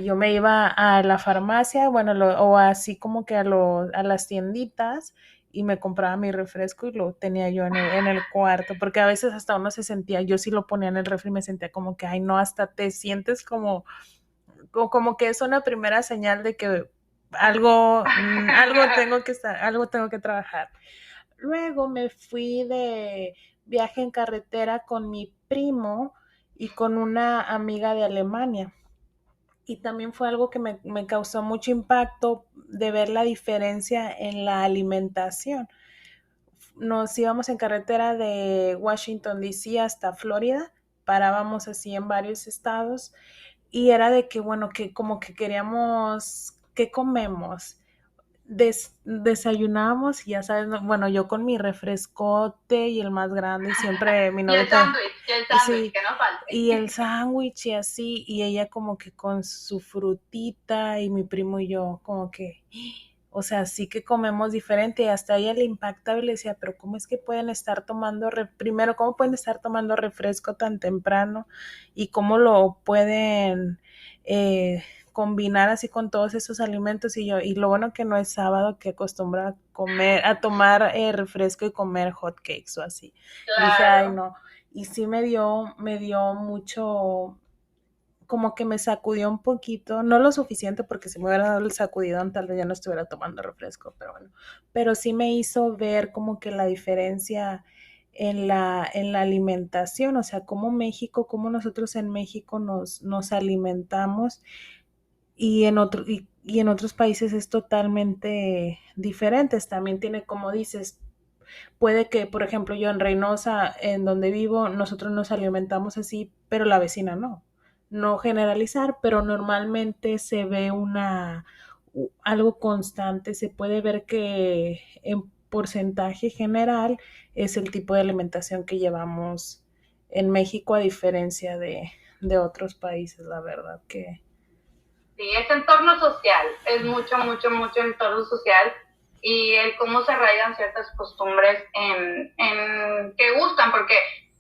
yo me iba a la farmacia, bueno, o así como que a las tienditas y me compraba mi refresco y lo tenía yo en el cuarto, porque a veces hasta uno se sentía, yo sí lo ponía en el refri y me sentía como que, ay no, hasta te sientes como que es una primera señal de que algo tengo que trabajar. Luego me fui de viaje en carretera con mi primo y con una amiga de Alemania, y también fue algo que me causó mucho impacto de ver la diferencia en la alimentación. nos íbamos en carretera de Washington, D.C. hasta Florida, parábamos así en varios estados y era de que, bueno, que como que queríamos, ¿qué comemos? Desayunábamos y ya sabes, bueno, yo con mi refrescote y el más grande, siempre mi Y novio también, el sándwich, sí, que no falte. y el sándwich y así, y ella como que con su frutita y mi primo y yo como que, o sea, sí que comemos diferente y hasta a ella le impactaba y le decía, pero ¿cómo es que pueden estar tomando, primero, cómo pueden estar tomando refresco tan temprano y cómo lo pueden combinar así con todos esos alimentos y yo, y lo bueno que no es sábado que acostumbra a comer, a tomar refresco y comer hot cakes o así. Dije, ay Claro. no, y sí me dio mucho, como que me sacudió un poquito, no lo suficiente porque si me hubiera dado el sacudidón tal vez ya no estuviera tomando refresco, pero bueno, pero sí me hizo ver como que la diferencia en la alimentación, o sea, cómo nosotros en México nos alimentamos y en otros países es totalmente diferente. También tiene, como dices, puede que, por ejemplo, yo en Reynosa, en donde vivo, nosotros nos alimentamos así, pero la vecina no. No generalizar, pero normalmente se ve algo constante. Se puede ver que en porcentaje general es el tipo de alimentación que llevamos en México a diferencia de otros países, la verdad que Sí, es entorno social, es mucho, mucho, mucho entorno social y el cómo se arraigan ciertas costumbres en que gustan, porque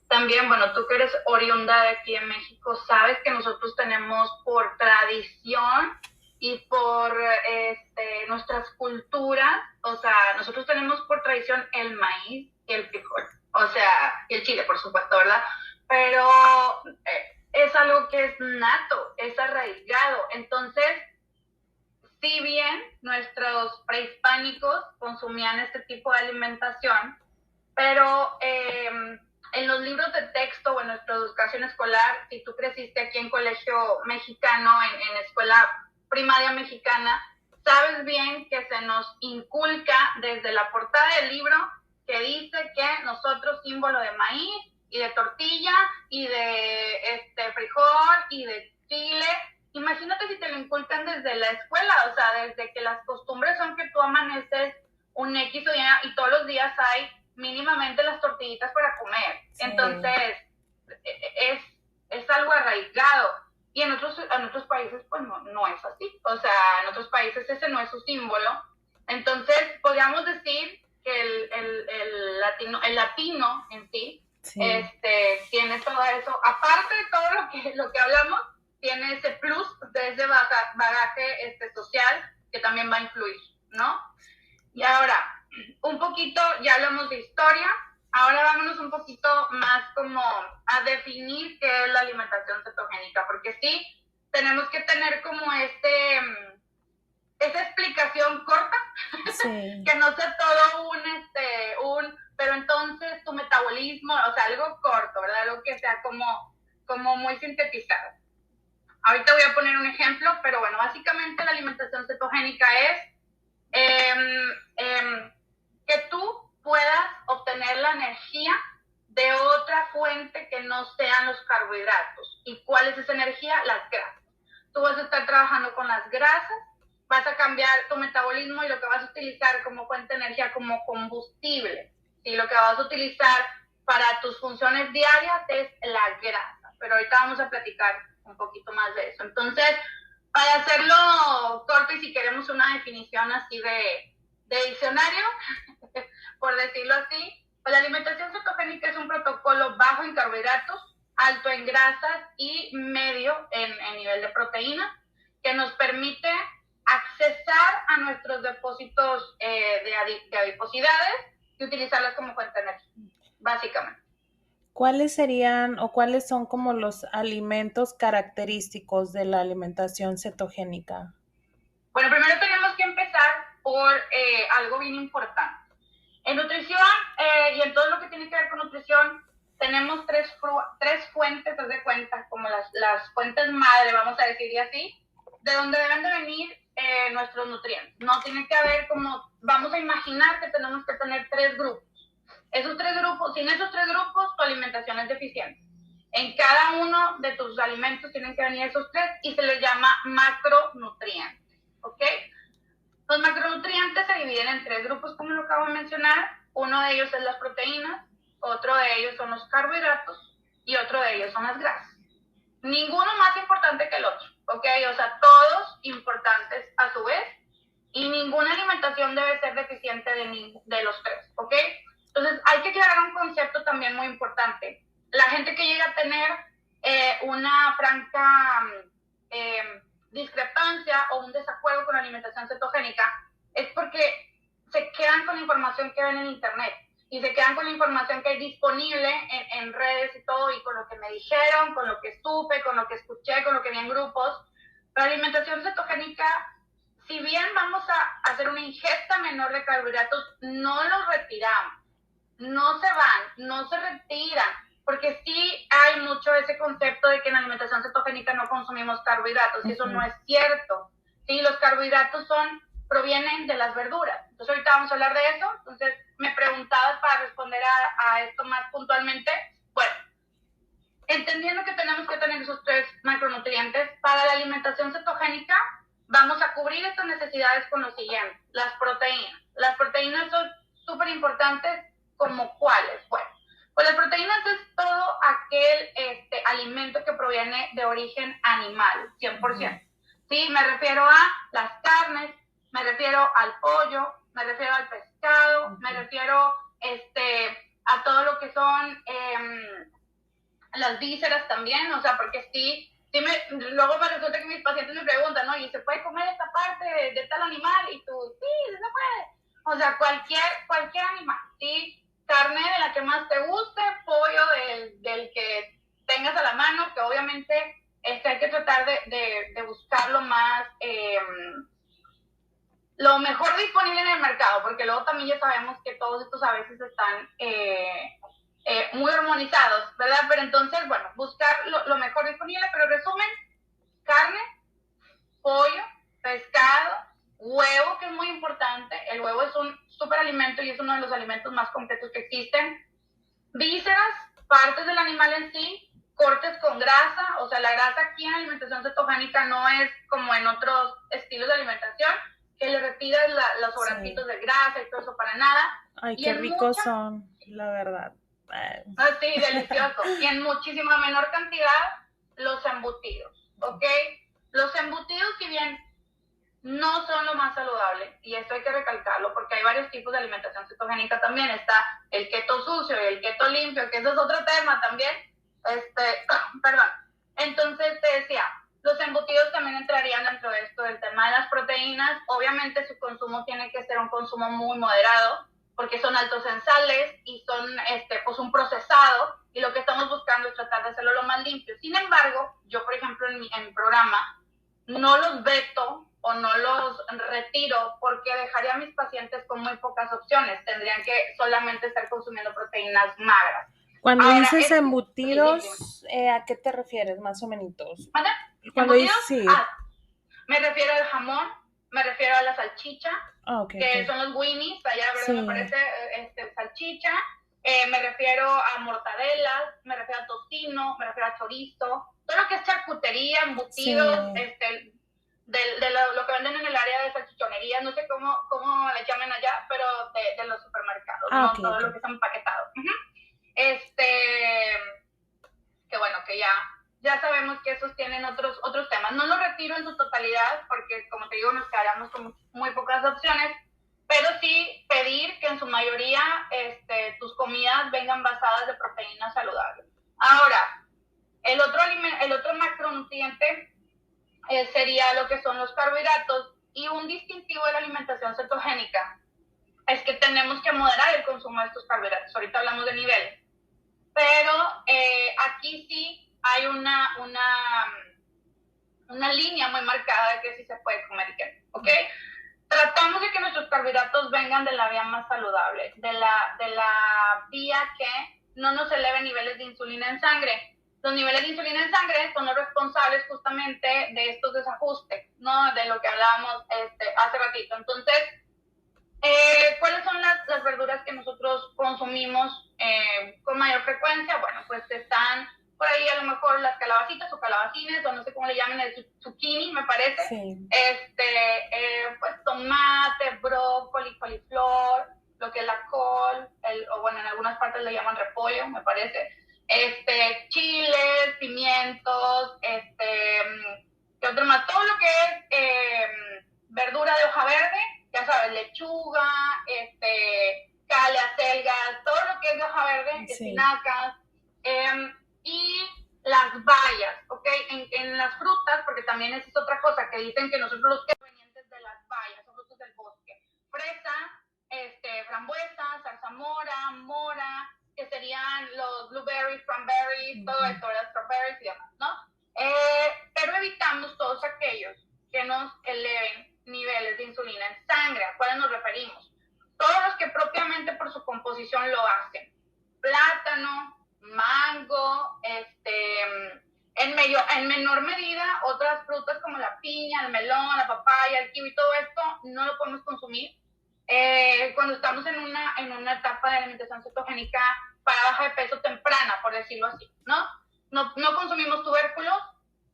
también, bueno, tú que eres oriunda de aquí en México, sabes que nosotros tenemos por tradición y por nuestras culturas, o sea, nosotros tenemos por tradición el maíz y el frijol, o sea, y el chile, por supuesto, ¿verdad? Pero es algo que es nato, es arraigado. Entonces, si bien nuestros prehispánicos consumían este tipo de alimentación, pero en los libros de texto o en nuestra educación escolar, si tú creciste aquí en colegio mexicano, en escuela primaria mexicana, sabes bien que se nos inculca desde la portada del libro que dice que nosotros símbolo de maíz y de tortilla y de frijol y de chile. Imagínate si te lo inculcan desde la escuela, o sea, desde que las costumbres son que tú amaneces un X día y todos los días hay mínimamente las tortillitas para comer. sí. Entonces, es, es algo arraigado. Y en otros países, pues no es así. O sea, en otros países ese no es su símbolo. Entonces, podríamos decir que el latino en sí Sí. tiene todo eso. Aparte de todo lo que hablamos, tiene ese plus de ese bagaje social que también va a influir, ¿no? Y ahora, un poquito, ya hablamos de historia, ahora vámonos un poquito más como a definir qué es la alimentación cetogénica, porque sí, tenemos que tener como esa explicación corta, Sí. que no sea todo pero entonces tu metabolismo, o sea, algo corto, ¿verdad? Algo que sea como muy sintetizado. Ahorita voy a poner un ejemplo, pero bueno, básicamente la alimentación cetogénica es que tú puedas obtener la energía de otra fuente que no sean los carbohidratos. ¿Y cuál es esa energía? Las grasas. Tú vas a estar trabajando con las grasas, vas a cambiar tu metabolismo y lo que vas a utilizar como fuente de energía, como combustible. Y lo que vas a utilizar para tus funciones diarias es la grasa. Pero ahorita vamos a platicar un poquito más de eso. Entonces, para hacerlo corto y si queremos una definición así de diccionario, por decirlo así, pues la alimentación cetogénica es un protocolo bajo en carbohidratos, alto en grasas y medio en nivel de proteína, que nos permite accesar a nuestros depósitos de adiposidades y utilizarlas como fuente de energía, básicamente. ¿Cuáles serían o cuáles son como los alimentos característicos de la alimentación cetogénica? Bueno, primero tenemos que empezar por algo bien importante. En nutrición y en todo lo que tiene que ver con nutrición, tenemos tres fuentes, haz de cuenta, como las fuentes madre, vamos a decir así, de donde deben de venir nuestros nutrientes. No tiene que haber como, vamos a imaginar que tenemos que tener tres grupos. Esos 3 grupos, sin esos 3 grupos, tu alimentación es deficiente. En cada uno de tus alimentos tienen que venir esos 3 y se les llama macronutrientes, ¿ok? Los macronutrientes se dividen en 3 grupos, como lo acabo de mencionar. Uno de ellos es las proteínas, otro de ellos son los carbohidratos y otro de ellos son las grasas. Ninguno más importante que el otro, ¿ok? O sea, todos importantes a su vez, y ninguna alimentación debe ser deficiente de los 3, ¿ok? Entonces, hay que aclarar un concepto también muy importante. La gente que llega a tener una franca discrepancia o un desacuerdo con la alimentación cetogénica es porque se quedan con la información que ven en internet y se quedan con la información que hay disponible en redes y todo, y con lo que me dijeron, con lo que supe, con lo que escuché, con lo que vi en grupos. La alimentación cetogénica, si bien vamos a hacer una ingesta menor de carbohidratos, no los retiramos, no se van, no se retiran, porque sí hay mucho ese concepto de que en la alimentación cetogénica no consumimos carbohidratos, y eso no es cierto. Sí, los carbohidratos provienen de las verduras. Entonces ahorita vamos a hablar de eso. Entonces me preguntabas para responder a esto más puntualmente. Bueno, entendiendo que tenemos que tener esos 3 macronutrientes, para la alimentación cetogénica vamos a cubrir estas necesidades con lo siguiente: las proteínas. Las proteínas son súper importantes. ¿Como cuáles? Bueno, pues las proteínas es todo aquel alimento que proviene de origen animal, 100%. Sí, me refiero a las carnes, me refiero al pollo, me refiero al pescado, me refiero a todo lo que son las vísceras también, o sea, porque luego me resulta que mis pacientes me preguntan, ¿no? ¿Y se puede comer esta parte de tal animal? Y tú, sí, se puede. O sea, cualquier animal, ¿sí? Carne de la que más te guste, pollo del que tengas a la mano, que obviamente hay que tratar de buscar lo mejor disponible en el mercado, porque luego también ya sabemos que todos estos a veces están muy hormonizados, ¿verdad? Pero entonces, bueno, buscar lo mejor disponible, pero resumen: carne, pollo, pescado, huevo, que es muy importante. El huevo es un superalimento y es uno de los alimentos más completos que existen. Vísceras, partes del animal en sí, cortes con grasa. O sea, la grasa aquí en alimentación cetogénica no es como en otros estilos de alimentación, que le retiras los sobrantitos de grasa y todo eso, para nada. Ay, qué ricos son, la verdad. Sí, delicioso. Y en muchísima menor cantidad los embutidos, ¿ok? Los embutidos, si bien no son lo más saludable, y esto hay que recalcarlo porque hay varios tipos de alimentación cetogénica también. Está el keto sucio y el keto limpio, que eso es otro tema también. Perdón. Entonces te decía, los embutidos también entrarían dentro de esto del tema de las proteínas. Obviamente su consumo tiene que ser un consumo muy moderado, porque son altos en sales y son pues un procesado, y lo que estamos buscando es tratar de hacerlo lo más limpio. Sin embargo, yo, por ejemplo, en mi programa no los veto o no los retiro, porque dejaría a mis pacientes con muy pocas opciones. Tendrían que solamente estar consumiendo proteínas magras. Cuando dices embutidos, ¿a qué te refieres, más o menos? ¿Vale? Cuando dices, sí. Me refiero al jamón, me refiero a la salchicha, que son los winnies, allá me parece salchicha, me refiero a mortadelas, me refiero a tocino, me refiero a chorizo, todo lo que es charcutería, embutidos, de lo que venden en el área de salchichonería, no sé cómo le llaman allá, pero de los supermercados, ¿no? Todo lo que es empaquetado. Que bueno, que ya sabemos que esos tienen otros temas. No lo retiro en su totalidad porque, como te digo, nos quedaríamos con muy pocas opciones, pero sí pedir que en su mayoría tus comidas vengan basadas de proteínas saludables. Ahora, el otro macronutriente sería lo que son los carbohidratos, y un distintivo de la alimentación cetogénica es que tenemos que moderar el consumo de estos carbohidratos. Ahorita hablamos de niveles, pero aquí sí hay una línea muy marcada de que sí se puede comer y que no, ¿ok? Tratamos de que nuestros carbohidratos vengan de la vía más saludable, de la vía que no nos eleve niveles de insulina en sangre. Los niveles de insulina en sangre son los responsables justamente de estos desajustes, ¿no? De lo que hablábamos hace ratito. Entonces, ¿Cuáles son las verduras que nosotros consumimos con mayor frecuencia? Bueno, pues están por ahí a lo mejor las calabacitas o calabacines, o no sé cómo le llaman, el zucchini, me parece. Sí. Pues tomate, brócoli, coliflor, lo que es la col, o bueno, en algunas partes le llaman repollo, me parece. Chiles, pimientos, ¿qué otro más? Todo lo que es verdura de hoja verde, ya sabes, lechuga, cale, acelgas, todo lo que es de hoja verde, Sí. espinacas, y las bayas, ¿ok? En las frutas, porque también esa es otra cosa que dicen que nosotros los que provenientes de las bayas, son frutos del bosque. Fresa, frambuesa, zarzamora, mora, que serían los blueberries, cranberries, todo esto, las strawberries y demás, ¿no? Pero evitamos todos aquellos que nos eleven niveles de insulina en sangre. ¿A cuáles nos referimos? Todos los que propiamente por su composición lo hacen. Plátano, mango, en menor medida otras frutas como la piña, el melón, la papaya, el kiwi, todo esto no lo podemos consumir cuando estamos en una etapa de alimentación cetogénica para baja de peso temprana, por decirlo así, ¿no? No consumimos tubérculos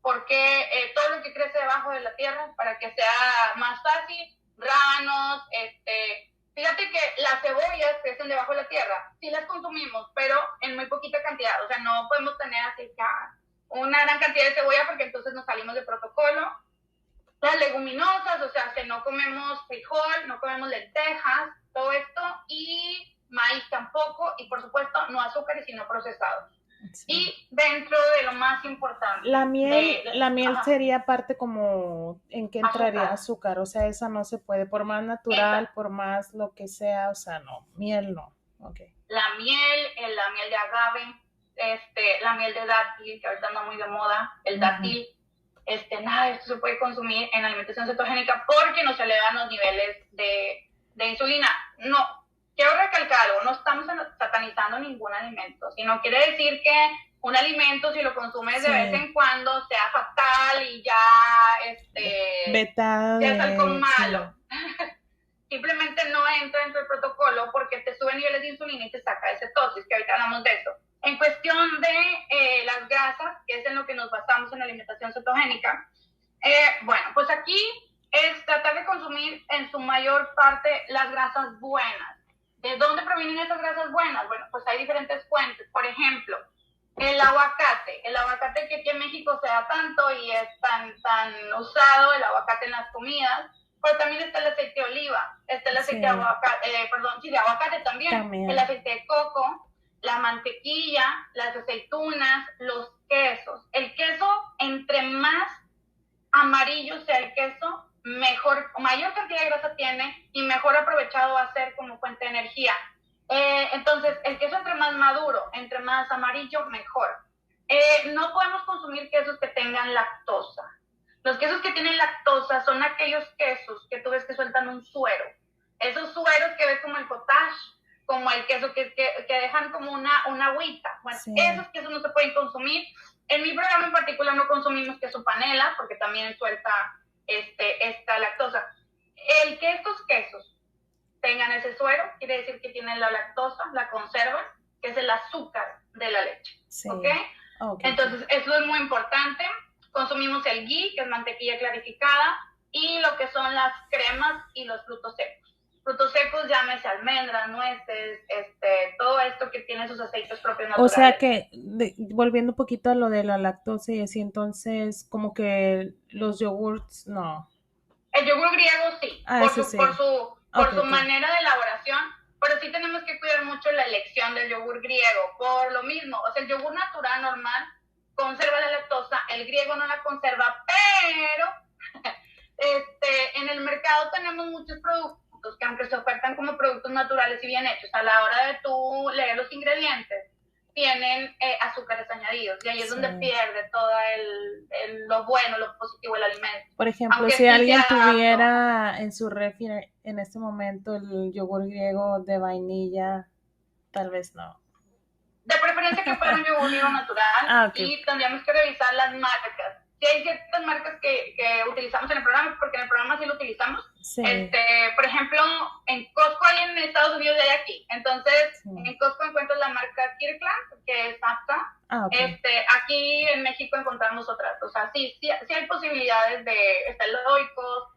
porque todo lo que crece debajo de la tierra, para que sea más fácil, rábanos, fíjate que las cebollas crecen debajo de la tierra, sí las consumimos, pero en muy poquita cantidad, o sea, no podemos tener así una gran cantidad de cebolla porque entonces nos salimos de protocolo. Las leguminosas, o sea, que no comemos frijol, no comemos lentejas, todo esto, y maíz tampoco, y por supuesto no azúcares sino procesados. Sí. Y dentro de lo más importante. La miel sería parte como, ¿en qué entraría azúcar? O sea, esa no se puede, por más natural, por más lo que sea, o sea, no, miel no. Okay. La miel de agave, la miel de dátil, que ahorita anda muy de moda, el dátil, nada de esto se puede consumir en alimentación cetogénica porque nos elevan los niveles de insulina. No, quiero recalcar algo, no estamos satanizando ningún alimento, sino quiere decir que un alimento, si lo consumes de vez en cuando, sea fatal y vetado, ya es algo malo. Simplemente no entra dentro del protocolo porque te sube niveles de insulina y te saca de cetosis, que ahorita hablamos de eso. En cuestión de las grasas, que es en lo que nos basamos en la alimentación cetogénica, bueno, pues aquí es tratar de consumir en su mayor parte las grasas buenas. ¿De dónde provienen esas grasas buenas? Bueno, pues hay diferentes fuentes. Por ejemplo, el aguacate que aquí en México se da tanto y es tan usado, el aguacate en las comidas, pero también está el aceite de oliva, está el aceite de aguacate también, el aceite de coco, la mantequilla, las aceitunas, los quesos. El queso, entre más amarillo sea el queso, mayor cantidad de grasa tiene y mejor aprovechado va a ser como fuente de energía. Entonces, el queso entre más maduro, entre más amarillo, mejor. No podemos consumir quesos que tengan lactosa. Los quesos que tienen lactosa son aquellos quesos que tú ves que sueltan un suero. Esos sueros que ves como el cottage, como el queso que dejan como una agüita. Bueno, esos quesos no se pueden consumir. En mi programa en particular no consumimos queso panela porque también suelta esta lactosa. El que estos quesos tengan ese suero quiere decir que tienen la lactosa, la conserva, que es el azúcar de la leche. ¿Okay? Entonces, eso es muy importante. Consumimos el ghee, que es mantequilla clarificada, y lo que son las cremas y los frutos secos. Frutos secos, llámese almendras, nueces, todo esto que tiene sus aceites propios naturales. O sea que, volviendo un poquito a lo de la lactosa y así, entonces, como que los yogurts, no. El yogur griego sí, por su manera de elaboración, pero sí tenemos que cuidar mucho la elección del yogur griego, por lo mismo, o sea, el yogur natural normal conserva la lactosa, el griego no la conserva, pero en el mercado tenemos muchos productos que aunque se ofertan como productos naturales y bien hechos, a la hora de tú leer los ingredientes, tienen azúcares añadidos, y ahí es donde pierde todo lo bueno, lo positivo del alimento. Por ejemplo, aunque si alguien tuviera en su refri en este momento el yogur griego de vainilla, tal vez no. De preferencia que fuera un yogur griego natural, y tendríamos que revisar las marcas. Si hay ciertas marcas que utilizamos en el programa, porque en el programa sí lo utilizamos, Sí, Por ejemplo, en Costco hay en Estados Unidos y hay aquí. Entonces, sí. en Costco encuentras la marca Kirkland, que es apta. Ah, ok. Aquí en México encontramos otras. O sea, sí hay posibilidades de esteloicos.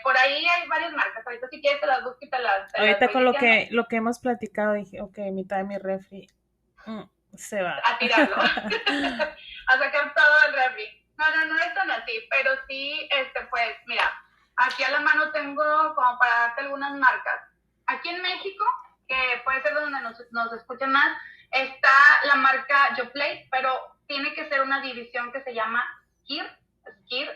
Por ahí hay varias marcas. Ahorita si quieres te las busco y te las Ahorita voy con lo diciendo. que, lo que hemos platicado, dije, ok, mitad de mi refri mm, se va. A tirarlo, a sacar todo el refri. No es tan así, pero sí, pues, mira, aquí a la mano tengo como para darte algunas marcas. Aquí en México, que puede ser donde nos escuchen más, está la marca YoPlate, pero tiene que ser una división que se llama Skir,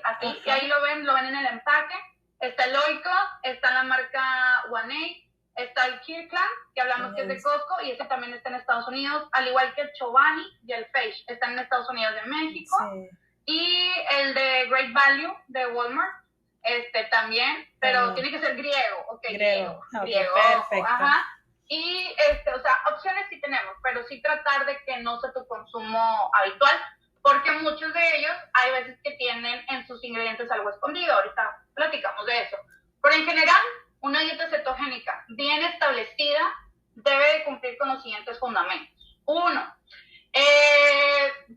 así, y Ajá. ahí lo ven en el empaque. Está el Oikos, está la marca One está el Kirkland, que hablamos que es de Yes. Costco, y ese también está en Estados Unidos, al igual que el Chobani y el Fage, están en Estados Unidos de México, Sí, y el de Great Value de Walmart, también, pero también. tiene que ser griego, ok, Griego. Ah, ok, griego, ojo, perfecto. ajá. Y, o sea, opciones sí tenemos, pero sí tratar de que no sea tu consumo habitual, porque muchos de ellos hay veces que tienen en sus ingredientes algo escondido, ahorita platicamos de eso. Pero en general, una dieta cetogénica bien establecida debe de cumplir con los siguientes fundamentos. Uno,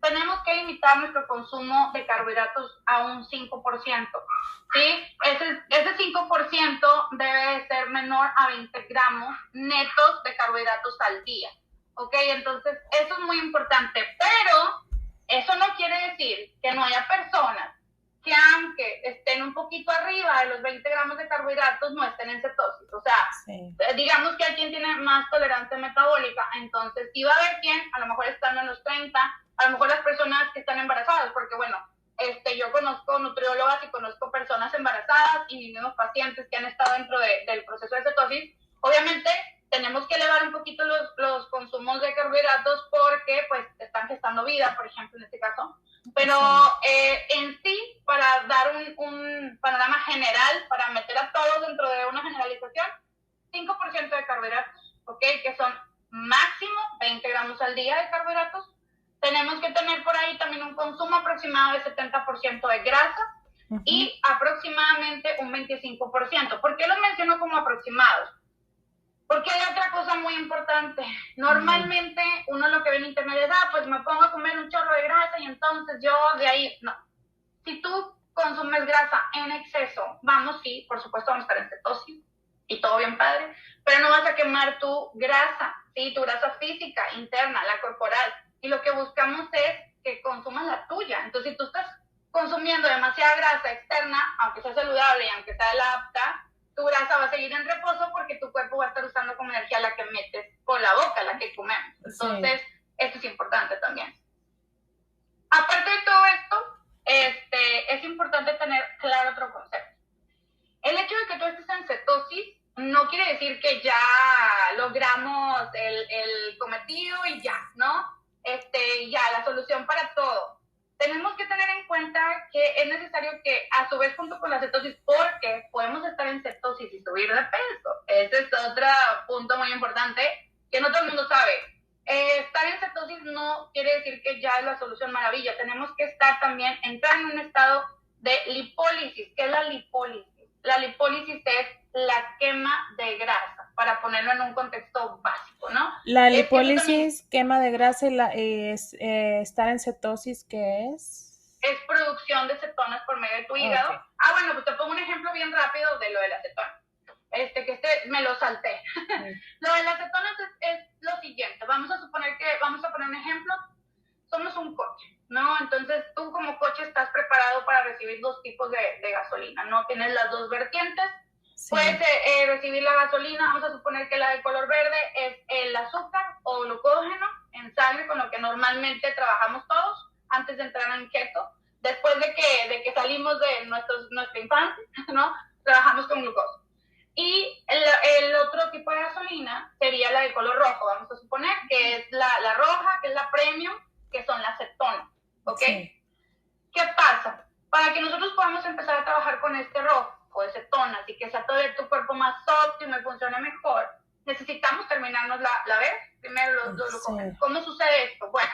tenemos que limitar nuestro consumo de carbohidratos a un 5%. ¿Sí? Ese 5% debe ser menor a 20 gramos netos de carbohidratos al día. ¿Ok? Entonces, eso es muy importante. Pero eso no quiere decir que no haya personas que aunque estén un poquito arriba de los 20 gramos de carbohidratos, no estén en cetosis. O sea, Sí, digamos que hay quien tiene más tolerancia metabólica, entonces sí va a haber quien, a lo mejor estando en los 30, a lo mejor las personas que están embarazadas, porque bueno, yo conozco nutriólogas y conozco personas embarazadas y mis mismos pacientes que han estado dentro del proceso de cetosis. Obviamente tenemos que elevar un poquito los consumos de carbohidratos porque pues están gestando vida, por ejemplo, en este caso. Pero sí. en sí, para dar un panorama general, para meter a todos dentro de una generalización, 5% de carbohidratos, ¿ok? Que son máximo 20 gramos al día de carbohidratos. Tenemos que tener por ahí también un consumo aproximado de 70% de grasa Ujú. y aproximadamente un 25%. ¿Por qué los menciono como aproximados? Porque hay otra cosa muy importante. Ujú. Normalmente uno lo que ve en internet es, pues me pongo a comer un chorro de grasa y entonces yo de ahí, no. Si tú consumes grasa en exceso, vamos, sí, por supuesto vamos a estar en cetosis y todo bien padre, pero no vas a quemar tu grasa, ¿sí? Tu grasa física, interna, la corporal. Y lo que buscamos es que consumas la tuya. Entonces, si tú estás consumiendo demasiada grasa externa, aunque sea saludable y aunque sea la apta, tu grasa va a seguir en reposo porque tu cuerpo va a estar usando como energía la que metes por la boca, la que comemos. Sí, Entonces, esto es importante también. Aparte de todo esto, es importante tener claro otro concepto. El hecho de que tú estés en cetosis no quiere decir que ya logramos el cometido y ya, ¿no? Ya, la solución para todo. Tenemos que tener en cuenta que es necesario que, a su vez, junto con la cetosis, porque podemos estar en cetosis y subir de peso. Ese es otro punto muy importante que no todo el mundo sabe. Estar en cetosis no quiere decir que ya es la solución maravilla. Tenemos que estar también, entrar en un estado de lipólisis. ¿Qué es la lipólisis? La lipólisis es la quema de grasa, para ponerlo en un contexto básico, ¿no? la Es que eso también lipólisis, quema de grasa y estar en cetosis, ¿qué es? es producción de cetonas por medio de tu Ok. hígado. Bueno, pues te pongo un ejemplo bien rápido de lo de la cetona. Me lo salté. Sí. Lo de las cetonas es lo siguiente. Vamos a poner un ejemplo. Somos un coche, ¿no? Entonces tú como coche estás preparado para recibir dos tipos de gasolina, ¿no? Tienes las dos vertientes. Puedes Sí. recibir la gasolina, vamos a suponer que la de color verde es el azúcar o glucógeno en sangre, con lo que normalmente trabajamos todos antes de entrar en keto. Después de que salimos de nuestra infancia, ¿no? Trabajamos con glucosa. Y el otro tipo de gasolina sería la de color rojo, vamos a suponer, que es la roja, que es la premium, que son las cetonas, ¿ok? Sí. ¿Qué pasa? Para que nosotros podamos empezar a trabajar con este rojo de cetonas y que sea todo tu cuerpo más óptimo y funcione mejor, necesitamos terminarnos la vez, primero los glucógenos. Sí. ¿Cómo sucede esto? Bueno,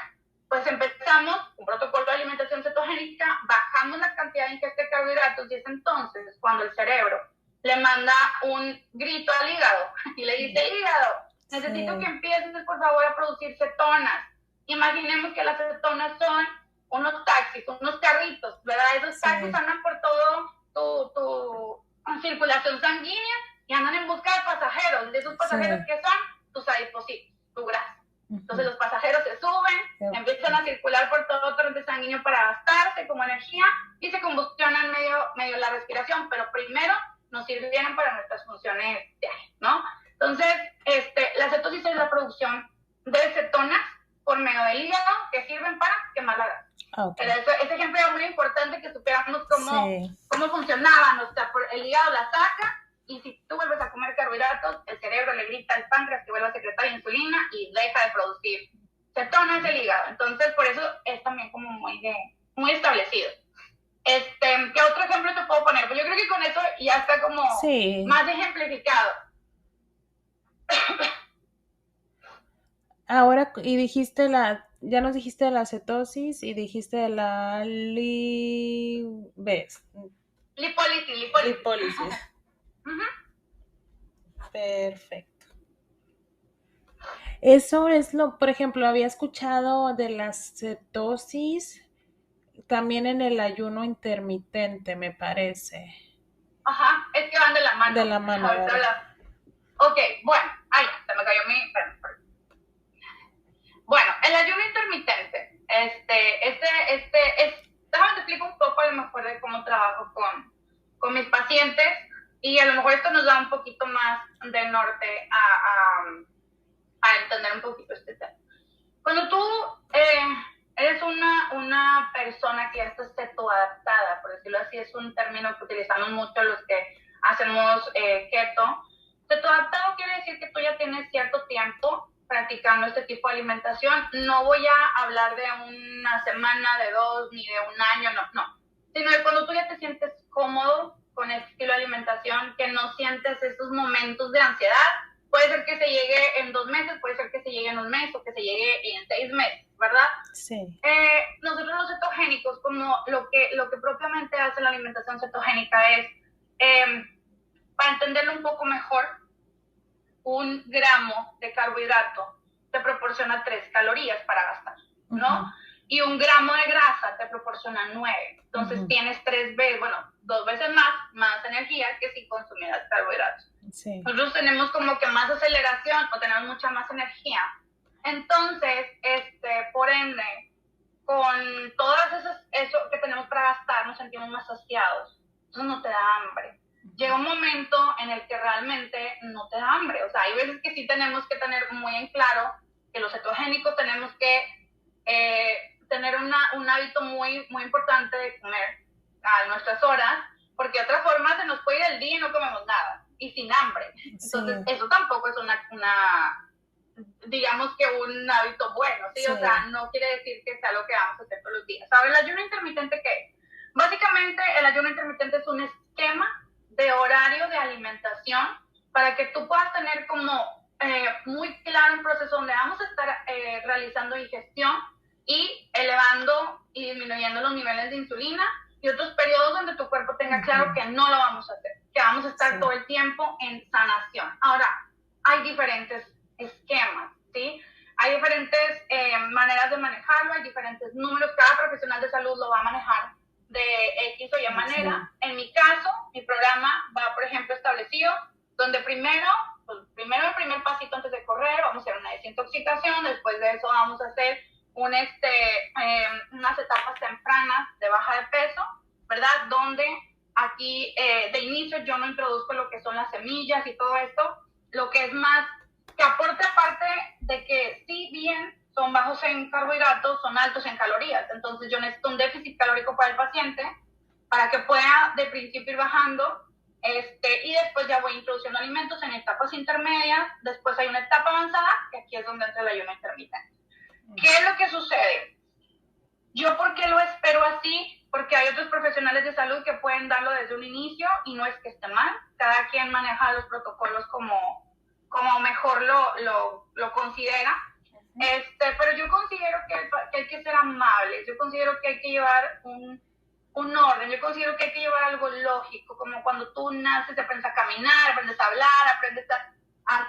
pues empezamos un protocolo de alimentación cetogénica, bajamos la cantidad de ingesta de carbohidratos y es entonces cuando el cerebro le manda un grito al hígado y le dice, hígado, necesito que empieces por favor a producir cetonas. Imaginemos que las cetonas son unos taxis, unos carritos, ¿verdad? Esos taxis andan por todo tu circulación sanguínea y andan en busca de pasajeros. De esos pasajeros, ¿qué son? Tus adipocitos, tu grasa. Entonces los pasajeros se suben, empiezan a circular por todo el torrente sanguíneo para gastarse como energía y se combustionan medio la respiración, pero primero nos sirvieron para nuestras funciones diarias, ¿no? Entonces, la cetosis es la producción de cetonas por medio del hígado que sirven para quemar la grasa. Okay. Pero ese ejemplo era muy importante que supiéramos cómo funcionaba. El hígado la saca y si tú vuelves a comer carbohidratos, el cerebro le grita al páncreas que vuelva a secretar insulina y deja de producir cetonas del hígado. Entonces, por eso es también como muy establecido. ¿Qué otro ejemplo te puedo poner? Pues yo creo que con eso ya está como más ejemplificado. Ahora, y dijiste ya nos dijiste de la cetosis y dijiste de la lipólisis. Perfecto. Eso es por ejemplo, había escuchado de la cetosis también en el ayuno intermitente, me parece. Ajá, es que van de la mano. De la mano. Ok, bueno, se me cayó mi... Bueno, el ayuno intermitente, déjame te explico un poco a lo mejor de cómo trabajo con mis pacientes y a lo mejor esto nos da un poquito más de norte a entender un poquito este tema. Cuando tú eres una persona que ya está cetoadaptada, por decirlo así, es un término que utilizamos mucho los que hacemos keto. Cetoadaptado quiere decir que tú ya tienes cierto tiempo practicando este tipo de alimentación. No voy a hablar de una semana, de 2, ni de un año, no. Sino de cuando tú ya te sientes cómodo con este estilo de alimentación, que no sientes esos momentos de ansiedad. Puede ser que se llegue en 2 meses, puede ser que se llegue en 1 mes o que se llegue en 6 meses, ¿verdad? Sí. Nosotros los cetogénicos, como lo que propiamente hace la alimentación cetogénica es, para entenderlo un poco mejor, 1 gramo de carbohidrato te proporciona 3 calorías para gastar, ¿no? Y 1 gramo de grasa te proporciona 9. Entonces tienes 3 veces, 2 veces más energía que si consumieras carbohidratos. Sí. Nosotros tenemos como que más aceleración o tenemos mucha más energía. Entonces, por ende, con todas eso que tenemos para gastar, nos sentimos más saciados. Entonces no te da hambre. Llega un momento en el que realmente no te da hambre. O sea, hay veces que sí tenemos que tener muy en claro que los cetogénicos tenemos que tener un hábito muy, muy importante de comer a nuestras horas, porque de otra forma se nos puede ir el día y no comemos nada, y sin hambre. Entonces, eso tampoco es digamos que un hábito bueno, ¿sí? O sea, no quiere decir que sea lo que vamos a hacer todos los días. ¿Sabes el ayuno intermitente qué es? Básicamente, el ayuno intermitente es un esquema de horario de alimentación para que tú puedas tener como muy claro un proceso donde vamos a estar realizando digestión y elevando y disminuyendo los niveles de insulina, y otros periodos donde tu cuerpo tenga claro que no lo vamos a hacer, que vamos a estar todo el tiempo en sanación. Ahora, hay diferentes esquemas, ¿sí? Hay diferentes maneras de manejarlo, hay diferentes números, cada profesional de salud lo va a manejar de X o Y manera. En mi caso, mi programa va, por ejemplo, establecido, donde primero el primer pasito antes de correr, vamos a hacer una desintoxicación, después de eso vamos a hacer unas etapas tempranas de baja de peso, ¿verdad? Donde aquí de inicio yo no introduzco lo que son las semillas y todo esto, lo que es más, que aporte aparte de que si bien son bajos en carbohidratos, son altos en calorías. Entonces yo necesito un déficit calórico para el paciente para que pueda de principio ir bajando, y después ya voy introduciendo alimentos en etapas intermedias. Después hay una etapa avanzada, que aquí es donde entra el ayuno intermitente. ¿Qué es lo que sucede? ¿Yo por qué lo espero así? Porque hay otros profesionales de salud que pueden darlo desde un inicio y no es que esté mal. Cada quien maneja los protocolos como mejor lo considera. Pero yo considero que hay que ser amables. Yo considero que hay que llevar un un orden. Yo considero que hay que llevar algo lógico, como cuando tú naces, aprendes a caminar, aprendes a hablar,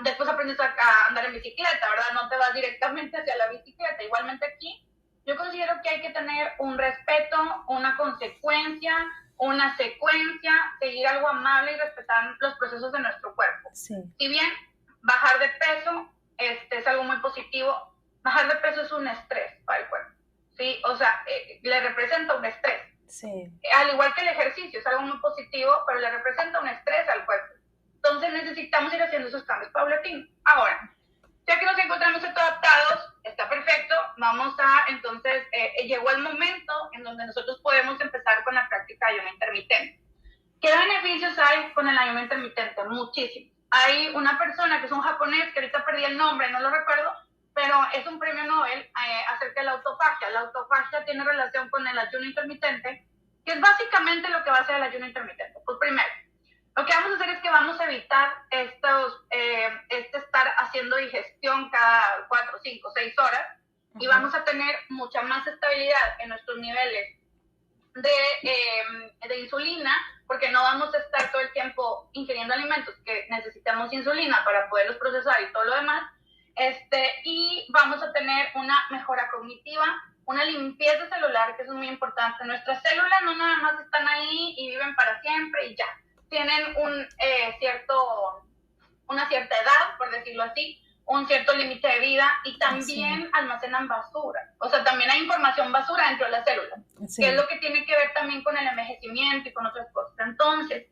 después aprendes a andar en bicicleta, ¿verdad? No te vas directamente hacia la bicicleta. Igualmente aquí, yo considero que hay que tener un respeto, una consecuencia, una secuencia, seguir algo amable y respetar los procesos de nuestro cuerpo. Sí. Si bien bajar de peso es algo muy positivo, bajar de peso es un estrés para el cuerpo, ¿sí? O sea, le representa un estrés. Sí. Al igual que el ejercicio, es algo muy positivo, pero le representa un estrés al cuerpo. Entonces necesitamos ir haciendo esos cambios paulatinos. Ahora, ya que nos encontramos adaptados, está perfecto, vamos a, entonces, llegó el momento en donde nosotros podemos empezar con la práctica de ayuno intermitente. ¿Qué beneficios hay con el ayuno intermitente? Muchísimos. Hay una persona que es un japonés, que ahorita perdí el nombre, no lo recuerdo, pero es un premio Nobel acerca de la autofagia. La autofagia tiene relación con el ayuno intermitente, que es básicamente lo que va a hacer el ayuno intermitente. Pues primero, lo que vamos a hacer es que vamos a evitar estar haciendo digestión cada 4, 5, 6 horas y vamos a tener mucha más estabilidad en nuestros niveles de insulina, porque no vamos a estar todo el tiempo ingiriendo alimentos que necesitamos insulina para poderlos procesar y todo lo demás, y vamos a tener una mejora cognitiva, una limpieza celular, que es muy importante. Nuestras células no nada más están ahí y viven para siempre y ya, tienen una cierta edad, por decirlo así, un cierto límite de vida, y también almacenan basura. O sea, también hay información basura dentro de las células, que es lo que tiene que ver también con el envejecimiento y con otras cosas. Entonces,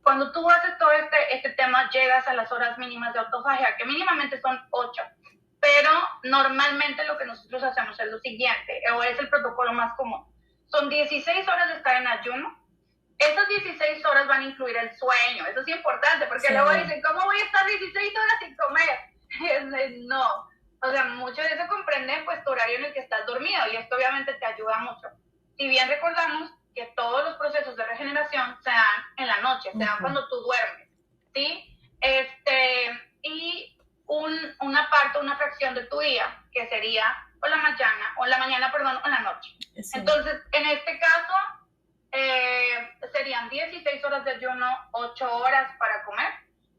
cuando tú haces todo este tema, llegas a las horas mínimas de autofagia, que mínimamente son 8, pero normalmente lo que nosotros hacemos es lo siguiente, o es el protocolo más común. Son 16 horas de estar en ayuno. Esas 16 horas van a incluir el sueño. Eso es importante, porque luego dicen, ¿cómo voy a estar 16 horas sin comer? No. O sea, mucho de eso comprende pues tu horario en el que estás dormido, y esto obviamente te ayuda mucho. Si bien recordamos que todos los procesos de regeneración se dan en la noche, se dan cuando tú duermes, ¿sí? Y una parte, una fracción de tu día, que sería o la mañana, o la noche. Sí. Entonces, en este caso, serían 16 horas de ayuno, 8 horas para comer,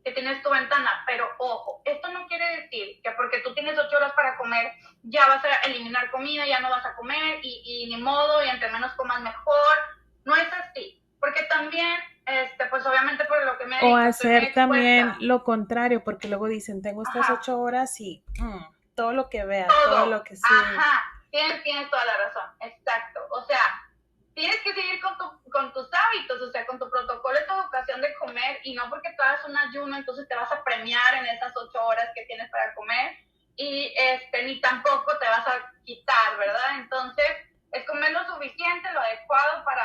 que tienes tu ventana. Pero ojo, esto no quiere decir que porque tú tienes 8 horas para comer, ya vas a eliminar comida, ya no vas a comer, y ni modo, y entre menos comas mejor. No es así, porque también, pues obviamente por lo que me o hacer también lo contrario, porque luego dicen, tengo estas 8 horas y todo lo que vea, todo lo que sí. Ajá, tienes toda la razón, exacto. O sea, tienes que seguir con tus hábitos, o sea, con tu protocolo de tu educación de comer, y no porque tú hagas un ayuno, entonces te vas a premiar en esas 8 horas que tienes para comer, y ni tampoco te vas a quitar, ¿verdad? Entonces, es comer lo suficiente, lo adecuado para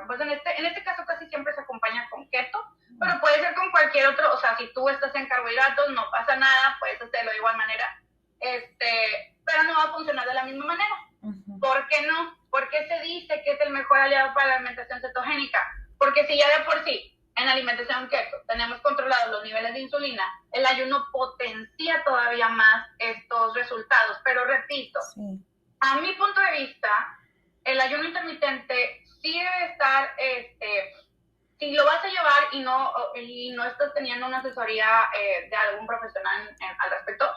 pues en este caso casi siempre se acompaña con keto, pero puede ser con cualquier otro. O sea, si tú estás en carbohidratos, no pasa nada, puedes hacerlo de igual manera, pero no va a funcionar de la misma manera. ¿Por qué no? ¿Por qué se dice que es el mejor aliado para la alimentación cetogénica? Porque si ya de por sí en la alimentación keto tenemos controlados los niveles de insulina, el ayuno potencia todavía más estos resultados. Pero repito, a mi punto de vista, el ayuno intermitente sí debe estar, si lo vas a llevar y no estás teniendo una asesoría de algún profesional al respecto,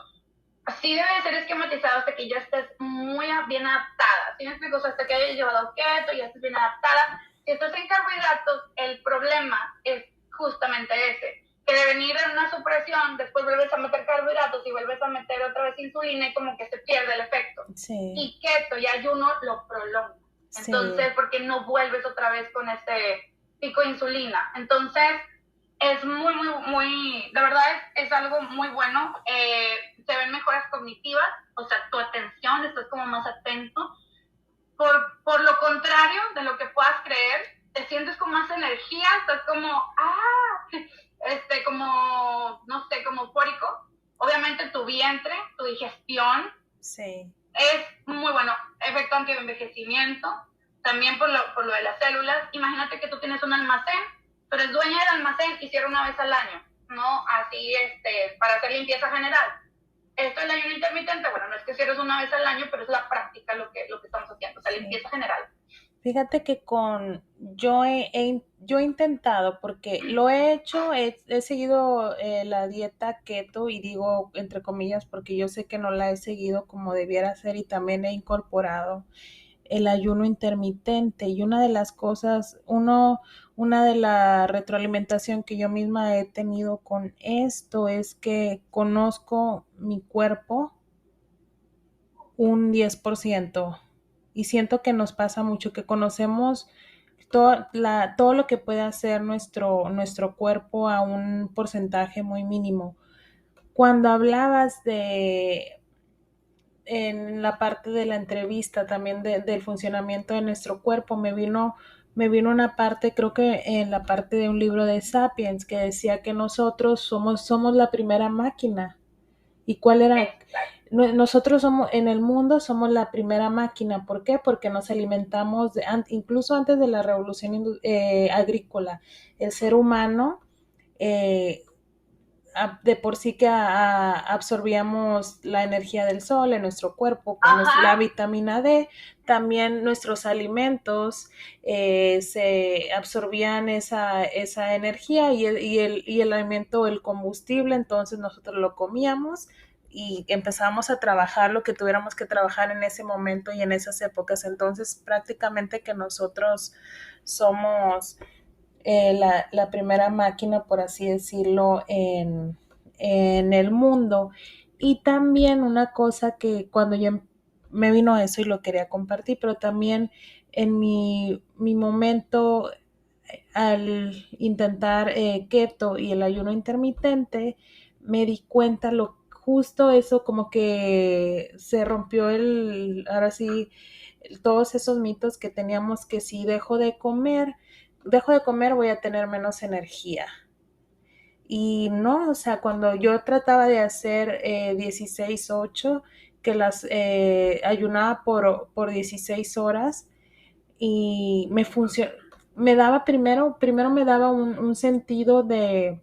sí debe ser esquematizado hasta que ya estés muy bien adaptada. ¿Sí me explico? O sea, hasta que hayas llevado keto y ya estés bien adaptada. Si estás en carbohidratos, el problema es justamente ese, que de venir en una supresión, después vuelves a meter carbohidratos y vuelves a meter otra vez insulina, y como que se pierde el efecto. Y keto y ayuno lo prolonga. Entonces, porque no vuelves otra vez con ese pico de insulina. Entonces, es muy, de verdad es algo muy bueno. Se ven mejoras cognitivas, o sea, tu atención, estás como más atento. Por lo contrario de lo que puedas creer, te sientes con más energía, estás como, como, no sé, como eufórico. Obviamente tu vientre, tu digestión, es muy bueno. Efecto anti-envejecimiento, también por lo de las células. Imagínate que tú tienes un almacén, pero el dueño del almacén y cierra una vez al año, ¿no? Así, para hacer limpieza general. Esto es el ayuno intermitente, bueno, no es que cierres una vez al año, pero es la práctica lo que estamos haciendo, o sea, limpieza general. Fíjate que yo he intentado, porque lo he hecho, he seguido la dieta keto, y digo entre comillas porque yo sé que no la he seguido como debiera ser, y también he incorporado el ayuno intermitente. Y una de las cosas, una de la retroalimentación que yo misma he tenido con esto es que conozco mi cuerpo un 10%, y siento que nos pasa mucho, que conocemos todo lo que puede hacer nuestro cuerpo a un porcentaje muy mínimo. Cuando hablabas en la parte de la entrevista también del funcionamiento de nuestro cuerpo, me vino una parte, creo que en la parte de un libro de Sapiens, que decía que nosotros somos la primera máquina. ¿Y cuál era? Exacto. Nosotros somos, en el mundo somos la primera máquina. ¿Por qué? Porque nos alimentamos, incluso antes de la revolución agrícola, el ser humano, eh, de por sí que absorbíamos la energía del sol en nuestro cuerpo con la Ajá. vitamina D. También nuestros alimentos se absorbían esa energía, y el alimento, el combustible, entonces nosotros lo comíamos y empezábamos a trabajar lo que tuviéramos que trabajar en ese momento y en esas épocas. Entonces prácticamente que nosotros somos la primera máquina, por así decirlo, en el mundo. Y también una cosa que cuando yo me vino eso y lo quería compartir, pero también en mi momento al intentar keto y el ayuno intermitente, me di cuenta justo eso, como que se rompió ahora sí, todos esos mitos que teníamos, que si dejo de comer voy a tener menos energía. Y no, o sea, cuando yo trataba de hacer 16-8, que las ayunaba por 16 horas, y me daba primero me daba un sentido de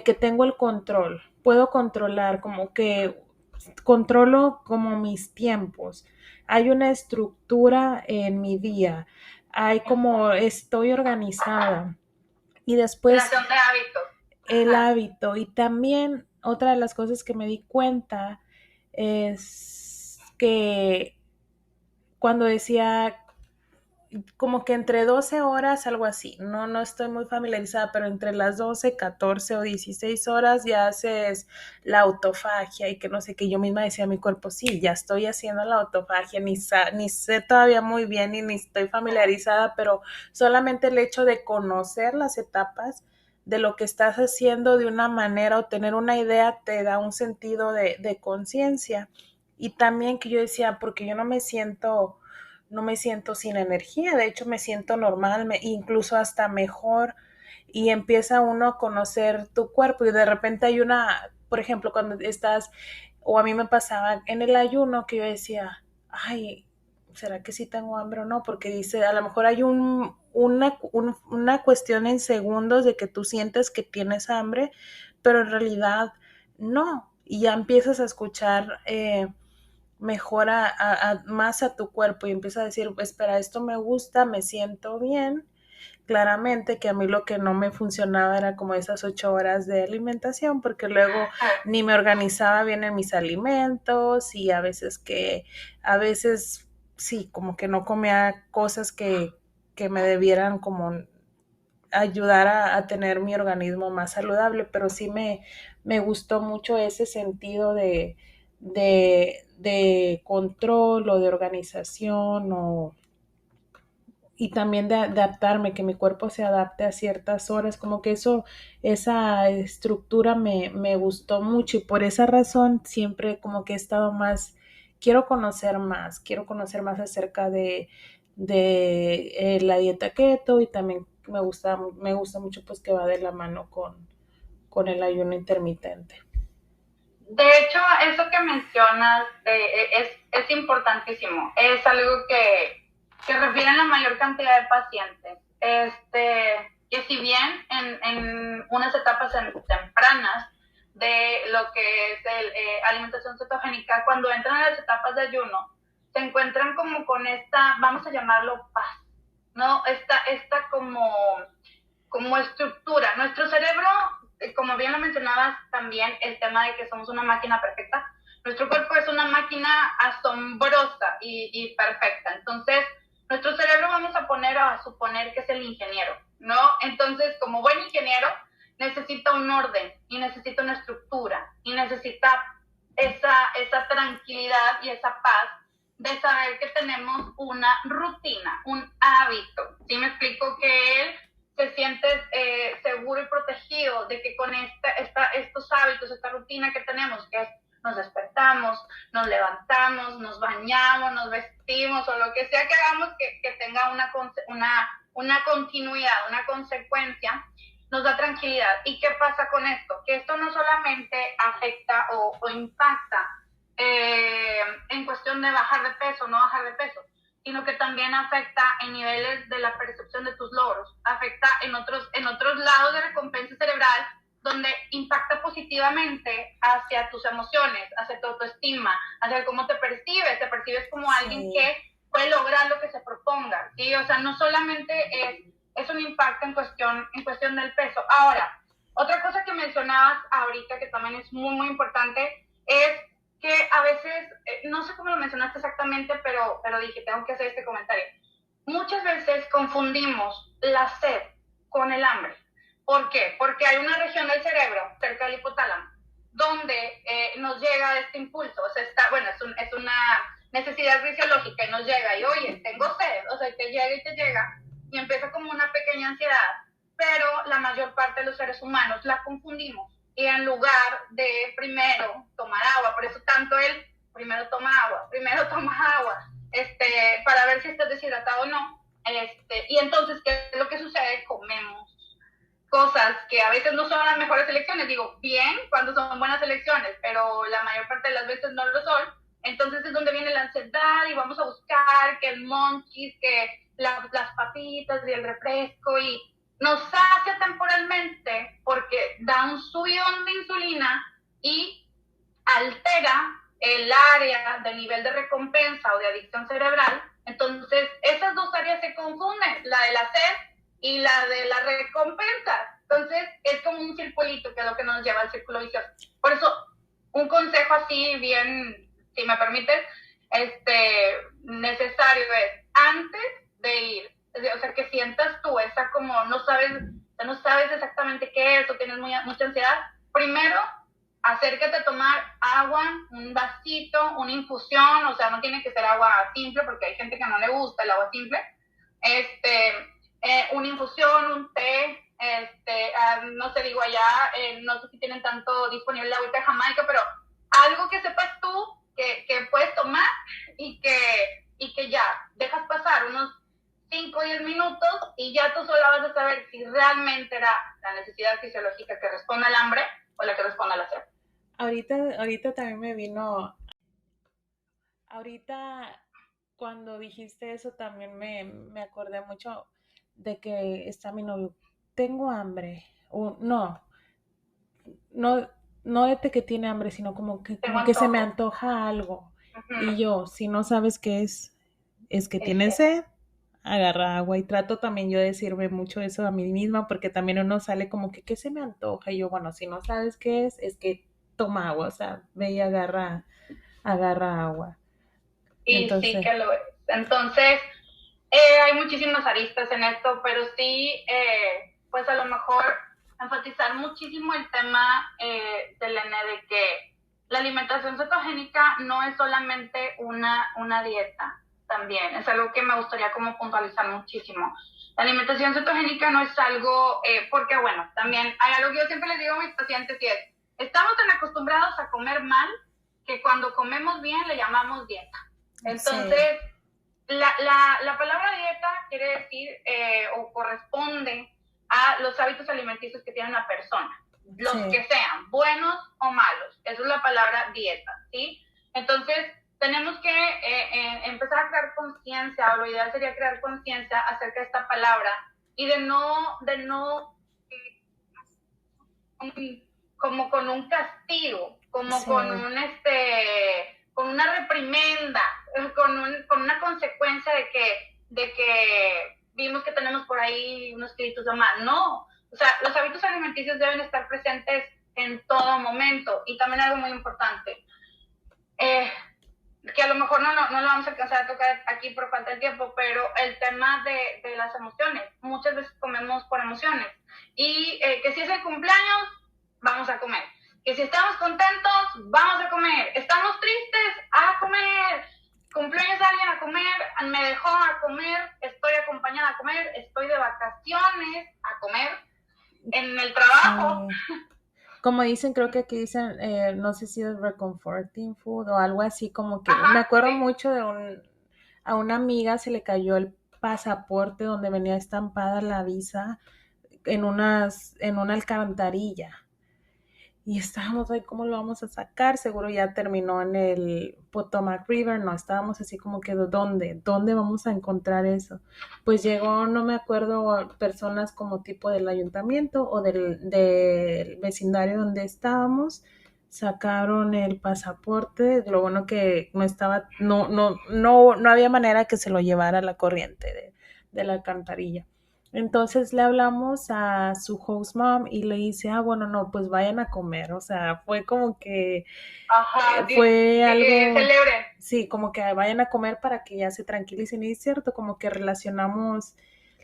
que tengo el control, puedo controlar, como que controlo como mis tiempos, hay una estructura en mi día, hay como estoy organizada. Y después Creación de hábitos. el Ajá. hábito. Y también otra de las cosas que me di cuenta es que cuando decía como que entre 12 horas, algo así, no estoy muy familiarizada, pero entre las 12, 14 o 16 horas ya haces la autofagia, y que no sé, que yo misma decía a mi cuerpo, sí, ya estoy haciendo la autofagia, ni sé todavía muy bien, ni estoy familiarizada, pero solamente el hecho de conocer las etapas de lo que estás haciendo de una manera, o tener una idea, te da un sentido de conciencia. Y también que yo decía, porque yo no me siento sin energía, de hecho me siento normal, incluso hasta mejor. Y empieza uno a conocer tu cuerpo, y de repente hay por ejemplo, cuando estás, o a mí me pasaba en el ayuno, que yo decía, ay, ¿será que sí tengo hambre o no? Porque dice, a lo mejor hay una cuestión en segundos de que tú sientes que tienes hambre, pero en realidad no. Y ya empiezas a escuchar mejora más a tu cuerpo, y empieza a decir, espera, esto me gusta, me siento bien. Claramente que a mí lo que no me funcionaba era como esas 8 horas de alimentación, porque luego ni me organizaba bien en mis alimentos, y a veces sí, como que no comía cosas que me debieran como ayudar a tener mi organismo más saludable. Pero sí me gustó mucho ese sentido de control, o de organización, y también de adaptarme, que mi cuerpo se adapte a ciertas horas, como que esa estructura me gustó mucho, y por esa razón siempre como que he estado más, quiero conocer más acerca de la dieta keto. Y también me gusta mucho, pues, que va de la mano con el ayuno intermitente. De hecho, eso que mencionas es importantísimo. Es algo que refieren la mayor cantidad de pacientes. Que si bien en unas etapas tempranas de lo que es alimentación cetogénica, cuando entran a las etapas de ayuno, se encuentran como con esta, vamos a llamarlo paz, ¿no? Esta como estructura. Nuestro cerebro, como bien lo mencionabas también, el tema de que somos una máquina perfecta, nuestro cuerpo es una máquina asombrosa y perfecta. Entonces, nuestro cerebro vamos a suponer que es el ingeniero, ¿no? Entonces, como buen ingeniero, necesita un orden y necesita una estructura y necesita esa tranquilidad y esa paz de saber que tenemos una rutina, un hábito. ¿Sí me explico? Que él se siente seguro y protegido de que con estos hábitos, esta rutina que tenemos, que es nos despertamos, nos levantamos, nos bañamos, nos vestimos o lo que sea que hagamos que tenga una continuidad, una consecuencia, nos da tranquilidad. ¿Y qué pasa con esto? Que esto no solamente afecta o impacta en cuestión de bajar de peso, no bajar de peso, sino que también afecta en niveles de la percepción de tus logros, afecta en otros lados de recompensa cerebral, donde impacta positivamente hacia tus emociones, hacia tu autoestima, hacia cómo te percibes como alguien que puede lograr lo que se proponga, ¿sí? O sea, no solamente es un impacto en cuestión del peso. Ahora, otra cosa que mencionabas ahorita, que también es muy, muy importante, es que a veces, no sé cómo lo mencionaste exactamente, pero dije, tengo que hacer este comentario. Muchas veces confundimos la sed con el hambre. ¿Por qué? Porque hay una región del cerebro, cerca del hipotálamo, donde nos llega este impulso. O sea, es una necesidad fisiológica y nos llega y, oye, tengo sed, o sea, te llega y empieza como una pequeña ansiedad, pero la mayor parte de los seres humanos la confundimos y en lugar de primero tomar agua, por eso tanto él primero toma agua, para ver si estás deshidratado o no, y entonces, ¿qué es lo que sucede? Comemos cosas que a veces no son las mejores elecciones, digo, bien cuando son buenas elecciones, pero la mayor parte de las veces no lo son, entonces es donde viene la ansiedad y vamos a buscar que el monchis, que las papitas y el refresco y nos sacia temporalmente porque da un subidón de insulina y altera el área del nivel de recompensa o de adicción cerebral. Entonces, esas dos áreas se confunden, la de la sed y la de la recompensa. Entonces, es como un circulito que es lo que nos lleva al círculo vicioso. Por eso, un consejo así bien, si me permites, necesario es, antes de ir, o sea, que sientas tú esa como, no sabes exactamente qué es o tienes mucha ansiedad, primero acércate a tomar agua, un vasito, una infusión, o sea, no tiene que ser agua simple porque hay gente que no le gusta el agua simple, una infusión, un té, no sé, digo allá, no sé si tienen tanto disponible la agüita de Jamaica, pero algo que sepas tú que puedes tomar y que ya dejas pasar unos 5 o 10 minutos y ya tú sola vas a saber si realmente era la necesidad fisiológica que responde al hambre o la que responde a la sed. Ahorita también ahorita cuando dijiste eso también me acordé mucho de que está mi novio. Tengo hambre. O, no, no de que tiene hambre, sino como que se me antoja algo. Y yo, si no sabes qué es que tienes sed, agarra agua. Y trato también yo de decirme mucho eso a mí misma, porque también uno sale como que, ¿qué se me antoja? Y yo, bueno, si no sabes qué es que toma agua, o sea, ve y agarra agua. Y Entonces, sí que lo es. Entonces, hay muchísimas aristas en esto, pero sí, pues a lo mejor enfatizar muchísimo el tema del N de que la alimentación cetogénica no es solamente una dieta, también es algo que me gustaría como puntualizar muchísimo. La alimentación cetogénica no es algo, porque bueno, también hay algo que yo siempre les digo a mis pacientes y es, estamos tan acostumbrados a comer mal que cuando comemos bien le llamamos dieta. Entonces, sí. La palabra dieta quiere decir o corresponde a los hábitos alimenticios que tiene una persona, los sí. que sean, buenos o malos. Esa es la palabra dieta, ¿sí? Entonces, tenemos que empezar a crear conciencia, o lo ideal sería crear conciencia acerca de esta palabra y de no como con un castigo, como sí. con con una reprimenda, con una consecuencia de que vimos que tenemos por ahí unos kilitos de más. No, o sea, los hábitos alimenticios deben estar presentes en todo momento. Y también algo muy importante, que a lo mejor no lo vamos a alcanzar a tocar aquí por falta de tiempo, pero el tema de las emociones. Muchas veces comemos por emociones. Y que si es el cumpleaños, vamos a comer. Que si estamos contentos, vamos a comer. Estamos tristes, a comer. Cumpleaños alguien, a comer. Me dejó, a comer. Estoy acompañada, a comer. Estoy de vacaciones, a comer. En el trabajo. Como dicen, creo que aquí dicen, no sé si es reconforting food o algo así, como que Ajá, me acuerdo sí. mucho a una amiga se le cayó el pasaporte donde venía estampada la visa en una alcantarilla. Y estábamos ahí, ¿cómo lo vamos a sacar? Seguro ya terminó en el Potomac River, no, estábamos así como que, ¿dónde vamos a encontrar eso? Pues llegó, no me acuerdo, personas como tipo del ayuntamiento o del vecindario donde estábamos, sacaron el pasaporte, lo bueno que no estaba, no había manera que se lo llevara a la corriente de la alcantarilla. Entonces le hablamos a su host mom y le dice, bueno, no, pues vayan a comer. O sea, fue como que Ajá, fue algo, celebren. sí, como que vayan a comer para que ya se tranquilicen. Y es cierto, como que relacionamos,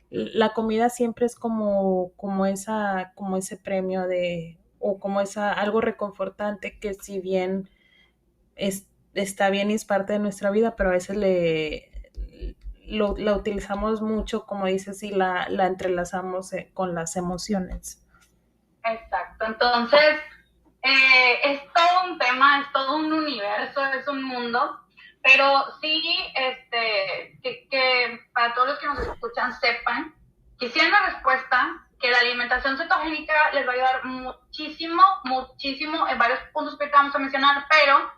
la comida siempre es como ese premio o como algo reconfortante que si bien está bien y es parte de nuestra vida, pero a veces la utilizamos mucho, como dices, y la entrelazamos con las emociones. Exacto. Entonces, es todo un tema, es todo un universo, es un mundo, pero sí, que para todos los que nos escuchan sepan que sí hay una respuesta, que la alimentación cetogénica les va a ayudar muchísimo, muchísimo en varios puntos que ahorita vamos a mencionar, pero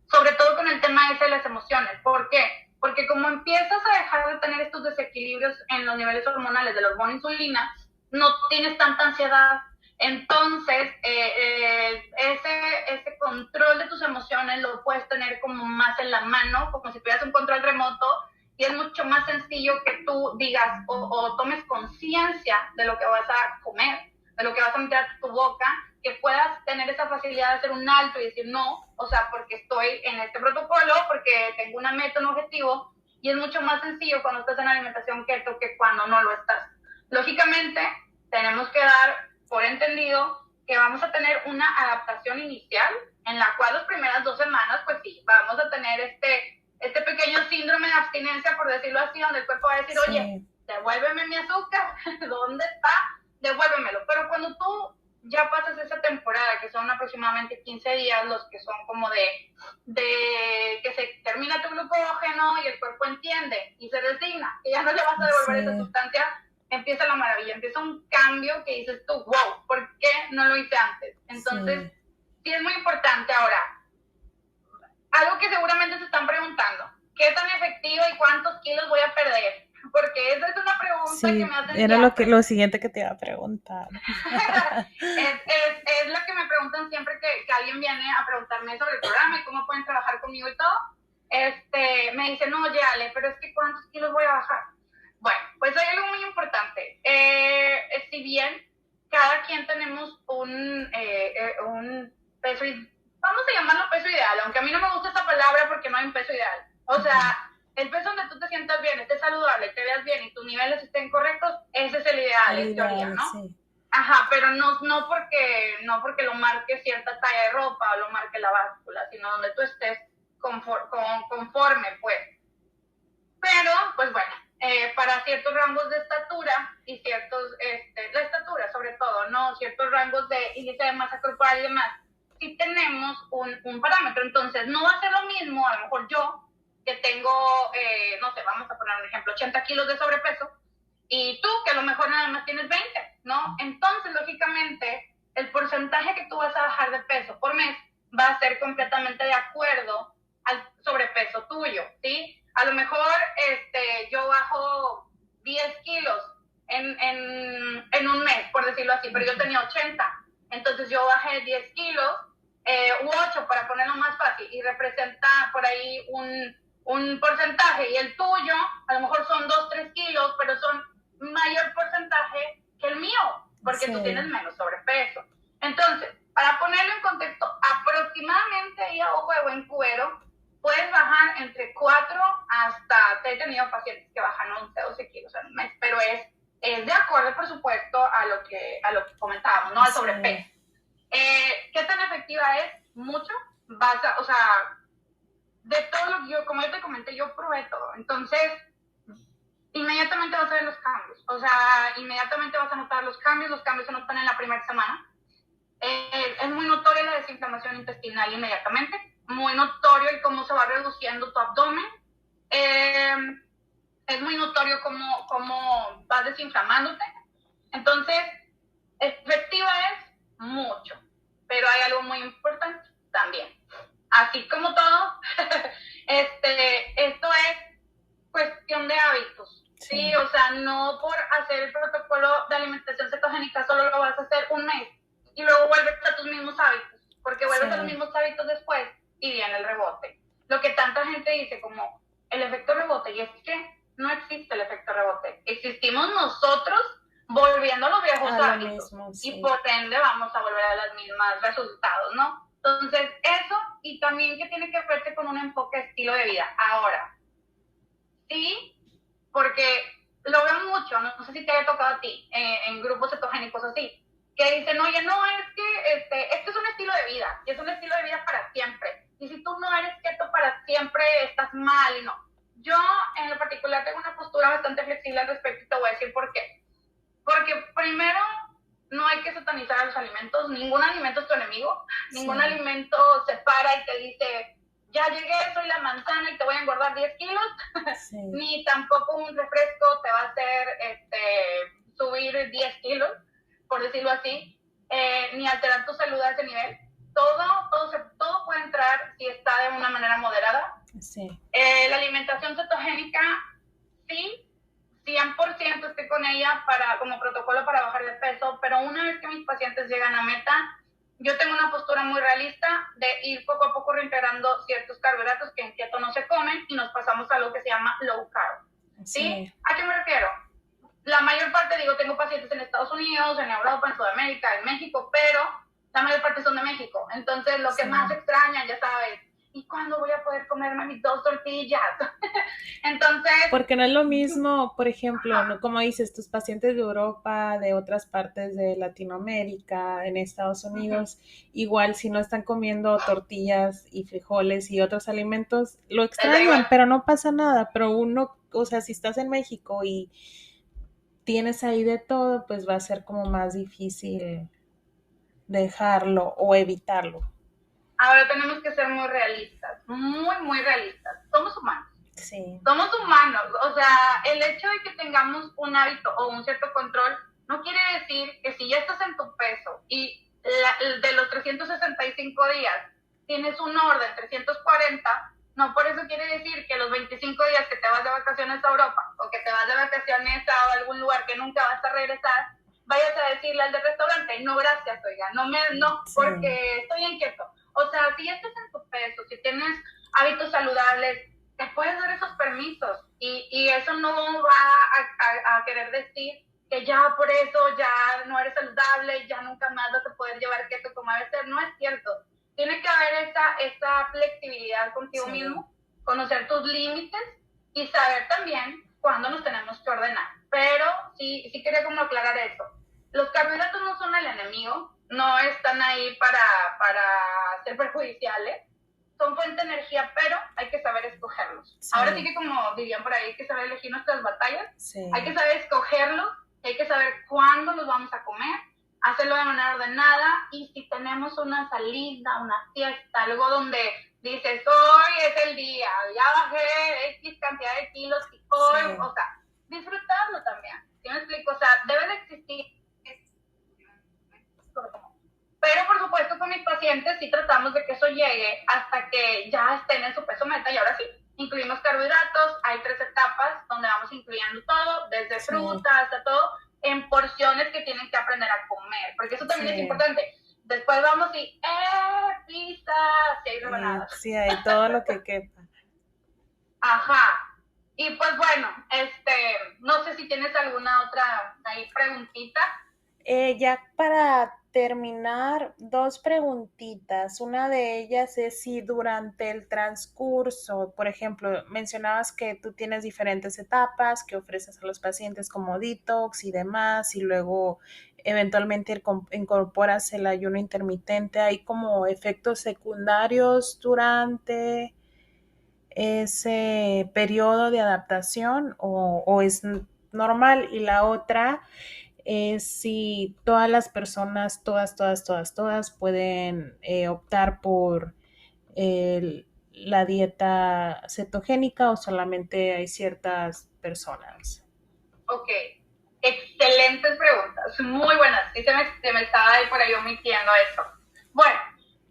sobre todo con el tema ese de las emociones. ¿Por qué? Porque como empiezas a dejar de tener estos desequilibrios en los niveles hormonales de la hormona insulina, no tienes tanta ansiedad. Entonces, ese control de tus emociones lo puedes tener como más en la mano, como si tuvieras un control remoto, y es mucho más sencillo que tú digas o tomes conciencia de lo que vas a comer, de lo que vas a meter a tu boca, que puedas tener esa facilidad de hacer un alto y decir no, o sea, porque estoy en este protocolo, porque tengo una meta, un objetivo, y es mucho más sencillo cuando estás en alimentación keto que cuando no lo estás. Lógicamente, tenemos que dar por entendido que vamos a tener una adaptación inicial en la cual las primeras 2 semanas, pues sí, vamos a tener este pequeño síndrome de abstinencia, por decirlo así, donde el cuerpo va a decir, Sí. oye, devuélveme mi azúcar, ¿dónde está? Devuélvemelo. Pero cuando tú ya pasas esa temporada, que son aproximadamente 15 días, los que son como de que se termina tu glucógeno y el cuerpo entiende y se resigna, que ya no le vas a devolver esa sustancia, empieza la maravilla, empieza un cambio que dices tú, wow, ¿por qué no lo hice antes? Entonces, sí es muy importante ahora. Algo que seguramente se están preguntando, ¿qué tan efectivo y cuántos kilos voy a perder? Porque esa es una pregunta que me hacen era siempre. lo siguiente que te iba a preguntar. es lo que me preguntan siempre que alguien viene a preguntarme sobre el programa y cómo pueden trabajar conmigo y todo. Me dicen, no, oye, Ale, pero es que ¿cuántos kilos voy a bajar? Bueno, pues hay algo muy importante. Si bien cada quien tenemos un peso, vamos a llamarlo peso ideal, aunque a mí no me gusta esta palabra porque no hay un peso ideal. O sea, el peso donde tú te sientas bien, estés saludable, te veas bien y tus niveles estén correctos, ese es el ideal, en teoría, ¿no? Sí. Ajá, pero no porque lo marque cierta talla de ropa o lo marque la báscula, sino donde tú estés conforme, pues. Pero, pues bueno, para ciertos rangos de estatura y ciertos, la estatura sobre todo, ¿no? Ciertos rangos de índice de masa corporal y demás, sí tenemos un parámetro. Entonces, no va a ser lo mismo, a lo mejor yo, que tengo, no sé, vamos a poner un ejemplo, 80 kilos de sobrepeso, y tú, que a lo mejor nada más tienes 20, ¿no? Entonces, lógicamente, el porcentaje que tú vas a bajar de peso por mes va a ser completamente de acuerdo al sobrepeso tuyo, ¿sí? A lo mejor yo bajo 10 kilos en un mes, por decirlo así, pero yo tenía 80. Entonces yo bajé 10 kilos u 8 para ponerlo más fácil, y representa por ahí un porcentaje, y el tuyo a lo mejor son 2, 3 kilos, pero son mayor porcentaje que el mío, porque tú tienes menos sobrepeso. Entonces, para ponerlo en contexto, aproximadamente ahí a ojo de buen cubero, puedes bajar entre 4 hasta, te he tenido pacientes que bajan 11, 12 kilos en un mes, pero es de acuerdo, por supuesto, a lo que comentábamos, ¿no? Al sobrepeso. ¿Qué tan efectiva es? Mucho. O sea, de todo lo que yo, como yo te comenté, yo probé todo. Entonces, inmediatamente vas a ver los cambios. O sea, inmediatamente vas a notar los cambios se notan en la primera semana. Es muy notoria la desinflamación intestinal inmediatamente, muy notorio el cómo se va reduciendo tu abdomen, es muy notorio cómo vas desinflamándote. Entonces, efectiva es mucho, pero hay algo muy importante también. Así como todo, esto es cuestión de hábitos, ¿sí? O sea, no por hacer el protocolo de alimentación cetogénica solo lo vas a hacer un mes y luego vuelves a tus mismos hábitos, porque vuelves a los mismos hábitos después y viene el rebote. Lo que tanta gente dice como el efecto rebote, y es que no existe el efecto rebote, existimos nosotros volviendo a los viejos hábitos, y por ende vamos a volver a los mismos resultados, ¿no? Entonces, eso, y también que tiene que verse con un enfoque estilo de vida. Ahora, sí, porque lo veo mucho, no sé si te haya tocado a ti, en grupos cetogénicos así, que dicen, oye, no, es que este es un estilo de vida, y es un estilo de vida para siempre, y si tú no eres keto para siempre, estás mal, y no. Yo, en lo particular, tengo una postura bastante flexible al respecto, y te voy a decir por qué. Porque primero, no hay que satanizar a los alimentos, ningún alimento es tu enemigo, ningún alimento se para y te dice, ya llegué, soy la manzana y te voy a engordar 10 kilos, ni tampoco un refresco te va a hacer subir 10 kilos, por decirlo así, ni alterar tu salud a ese nivel. Todo puede entrar si está de una manera moderada. La alimentación cetogénica, sí, 100% estoy con ella como protocolo para bajar de peso, pero una vez que mis pacientes llegan a meta, yo tengo una postura muy realista de ir poco a poco reintegrando ciertos carbohidratos que en keto no se comen y nos pasamos a lo que se llama low carb. ¿Sí? ¿A qué me refiero? La mayor parte, tengo pacientes en Estados Unidos, en Europa, en Sudamérica, en México, pero la mayor parte son de México. Entonces, lo que más extrañan, ya sabes, ¿y cuándo voy a poder comerme mis 2 tortillas? Entonces... Porque no es lo mismo, por ejemplo, ¿no? Como dices, tus pacientes de Europa, de otras partes de Latinoamérica, en Estados Unidos, igual si no están comiendo tortillas y frijoles y otros alimentos, lo extrañan, pero no pasa nada. Pero uno, o sea, si estás en México y tienes ahí de todo, pues va a ser como más difícil dejarlo o evitarlo. Ahora tenemos que ser muy realistas, muy, muy realistas. Somos humanos. Sí. Somos humanos. O sea, el hecho de que tengamos un hábito o un cierto control no quiere decir que si ya estás en tu peso y de los 365 días tienes un orden 340, no por eso quiere decir que los 25 días que te vas de vacaciones a Europa o que te vas de vacaciones a algún lugar que nunca vas a regresar, vayas a decirle al del restaurante, no gracias, oiga, no, sí, porque estoy en keto. O sea, si ya estás en tu peso, si tienes hábitos saludables, te puedes dar esos permisos y eso no va a querer decir que ya por eso ya no eres saludable, ya nunca más vas a poder llevar keto como debe ser. No es cierto. Tiene que haber esa flexibilidad contigo mismo, conocer tus límites y saber también cuándo nos tenemos que ordenar. Pero sí quería como aclarar eso. Los carbohidratos no son el enemigo, no están ahí para ser perjudiciales, son fuente de energía, pero hay que saber escogerlos. Sí. Ahora sí que, como dirían por ahí, hay que saber elegir nuestras batallas, sí, hay que saber escogerlos, hay que saber cuándo los vamos a comer, hacerlo de manera ordenada, y si tenemos una salida, una fiesta, algo donde dices, hoy es el día, ya bajé X cantidad de kilos, y hoy, sí, o sea, disfrutarlo también, ¿sí me explico? O sea, debe de existir. Pero por supuesto con mis pacientes sí tratamos de que eso llegue hasta que ya estén en su peso meta, y ahora sí, incluimos carbohidratos, hay 3 etapas donde vamos incluyendo todo, desde frutas hasta todo, en porciones que tienen que aprender a comer, porque eso también, sí, es importante. Después vamos y, pizza, seis rebanadas. Sí, hay todo lo que quepa. Ajá. Y pues bueno, no sé si tienes alguna otra ahí preguntita. Ya para terminar, dos preguntitas. Una de ellas es si durante el transcurso, por ejemplo, mencionabas que tú tienes diferentes etapas que ofreces a los pacientes como detox y demás, y luego eventualmente incorporas el ayuno intermitente. ¿Hay como efectos secundarios durante ese periodo de adaptación o es normal? Y la otra es si todas las personas, todas pueden optar por la dieta cetogénica o solamente hay ciertas personas. Ok, excelentes preguntas, muy buenas. Sí, se me estaba ahí por ahí omitiendo eso. Bueno,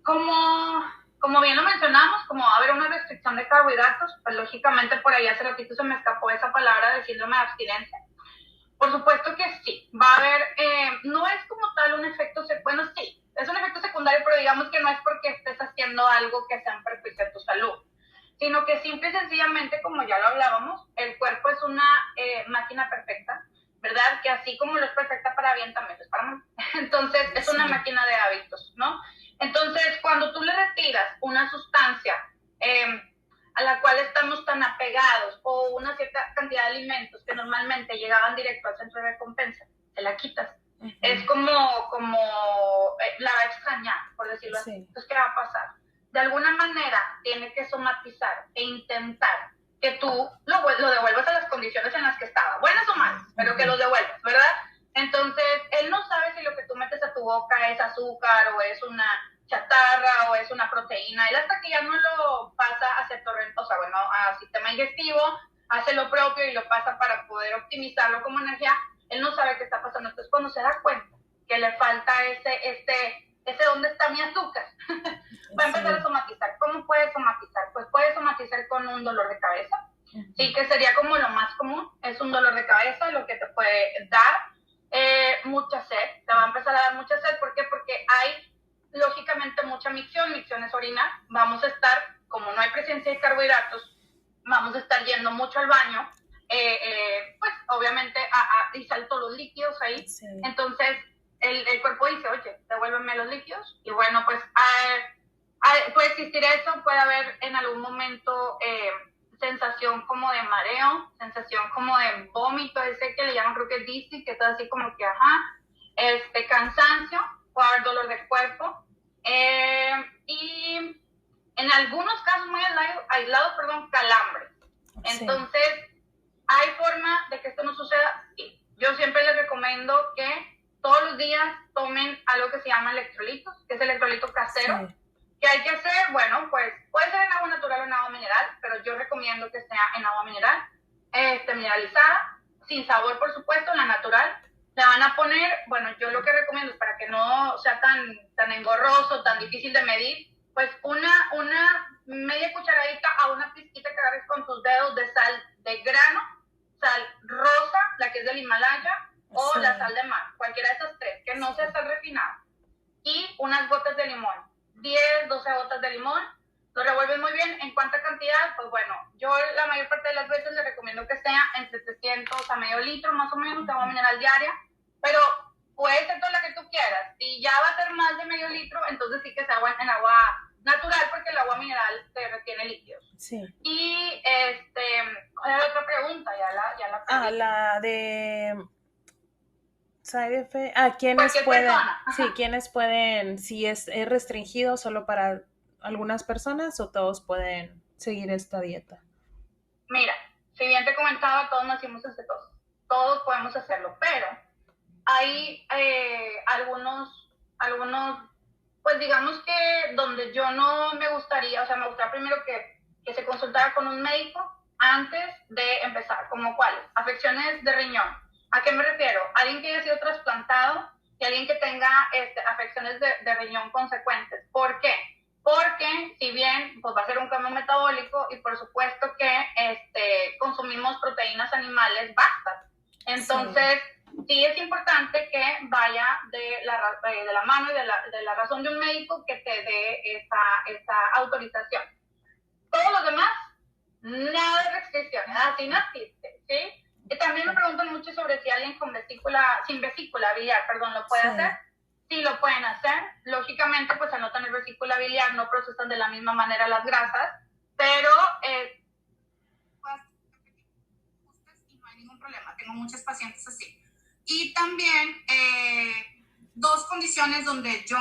como bien lo mencionamos, como va a haber una restricción de carbohidratos, pues lógicamente por ahí hace ratito se me escapó esa palabra de síndrome de abstinencia. Por supuesto que sí, va a haber, no es como tal un efecto, bueno, sí, es un efecto secundario, pero digamos que no es porque estés haciendo algo que sea en perjuicio de tu salud, sino que simple y sencillamente, como ya lo hablábamos, el cuerpo es una máquina perfecta, ¿verdad? Que así como lo es perfecta para bien, también lo es para mal. Entonces, es una máquina de hábitos, ¿no? Entonces, cuando tú le retiras una sustancia a la cual estamos tan apegados o una cierta cantidad de alimentos que normalmente llegaban directo al centro de recompensa, te la quitas. Es como la va a extrañar, por decirlo así. Entonces, ¿qué va a pasar? De alguna manera tiene que somatizar e intentar que tú lo devuelvas a las condiciones en las que estaba, buenas o malas, pero que lo devuelvas, ¿verdad? Entonces, él no sabe si lo que tú metes a tu boca es azúcar o es una chatarra o es una proteína. Él hasta que ya no lo pasa a torrente, o sea, bueno, a sistema digestivo, hace lo propio y lo pasa para poder optimizarlo como energía, él no sabe qué está pasando. Entonces, cuando se da cuenta que le falta ese dónde está mi azúcar, va a empezar a somatizar. ¿Cómo puede somatizar? Pues puede somatizar con un dolor de cabeza, sí, que sería como lo más común, es un dolor de cabeza lo que te puede dar. Mucha sed, te va a empezar a dar mucha sed. ¿Por qué? Porque hay lógicamente mucha micción es orinar, vamos a estar, como no hay presencia de carbohidratos, vamos a estar yendo mucho al baño, pues obviamente y salto los líquidos ahí, sí. Entonces el cuerpo dice, oye, devuélveme los líquidos, y bueno, pues puede existir eso, puede haber en algún momento sensación como de mareo, sensación como de vómito, ese que le llaman, creo que es dizzy, que está así como que, cansancio, puede haber dolor de cuerpo, y en algunos casos muy aislados, calambres. Sí. Entonces, ¿hay forma de que esto no suceda? Sí. Yo siempre les recomiendo que todos los días tomen algo que se llama electrolitos, que es el electrolito casero. Sí. ¿Qué hay que hacer? Bueno, pues puede ser en agua natural o en agua mineral, pero yo recomiendo que sea en agua mineral, mineralizada, sin sabor, por supuesto, la natural. Le van a poner, bueno, yo lo que recomiendo es para que no sea tan engorroso, tan difícil de medir, pues una media cucharadita a una pizquita que agarres con tus dedos de sal de grano, sal rosa, la que es del Himalaya, o sí, la sal de mar, cualquiera de esas tres, que no sea sal refinada, y unas gotas de limón, 10, 12 gotas de limón, lo revuelves muy bien. ¿En cuánta cantidad? Pues bueno, yo la mayor parte de las veces le recomiendo que sea entre 300 a medio litro más o menos de agua mineral diaria, pero puede ser toda la que tú quieras. Si ya va a ser más de medio litro, entonces sí que sea en agua natural, porque el agua mineral te retiene líquidos. Sí. Y ¿cuál era la otra pregunta? Ya la perdí. La de ¿quiénes pueden? Sí, ¿quiénes pueden? Si es restringido solo para algunas personas o todos pueden seguir esta dieta. Mira, si bien te comentaba, todos nacimos en cetosis, todos podemos hacerlo, pero hay algunos, pues digamos que donde yo no me gustaría, o sea, me gustaría primero que se consultara con un médico antes de empezar, como cuáles, afecciones de riñón. ¿A qué me refiero? Alguien que haya sido trasplantado y alguien que tenga afecciones de riñón consecuentes. ¿Por qué? Porque si bien pues va a ser un cambio metabólico y por supuesto que consumimos proteínas animales bajas, entonces sí, Sí es importante que vaya de la mano y de la razón de un médico que te dé esa autorización. Todos los demás, nada de restricciones, así naciste, ¿sí? Y también me preguntan mucho sobre si alguien con sin vesícula biliar, perdón, lo puede hacer. Sí, Sí lo pueden hacer. Lógicamente, pues al no tener vesícula biliar no procesan de la misma manera las grasas, pero y no hay ningún problema. Tengo muchos pacientes así. Y también dos condiciones donde yo,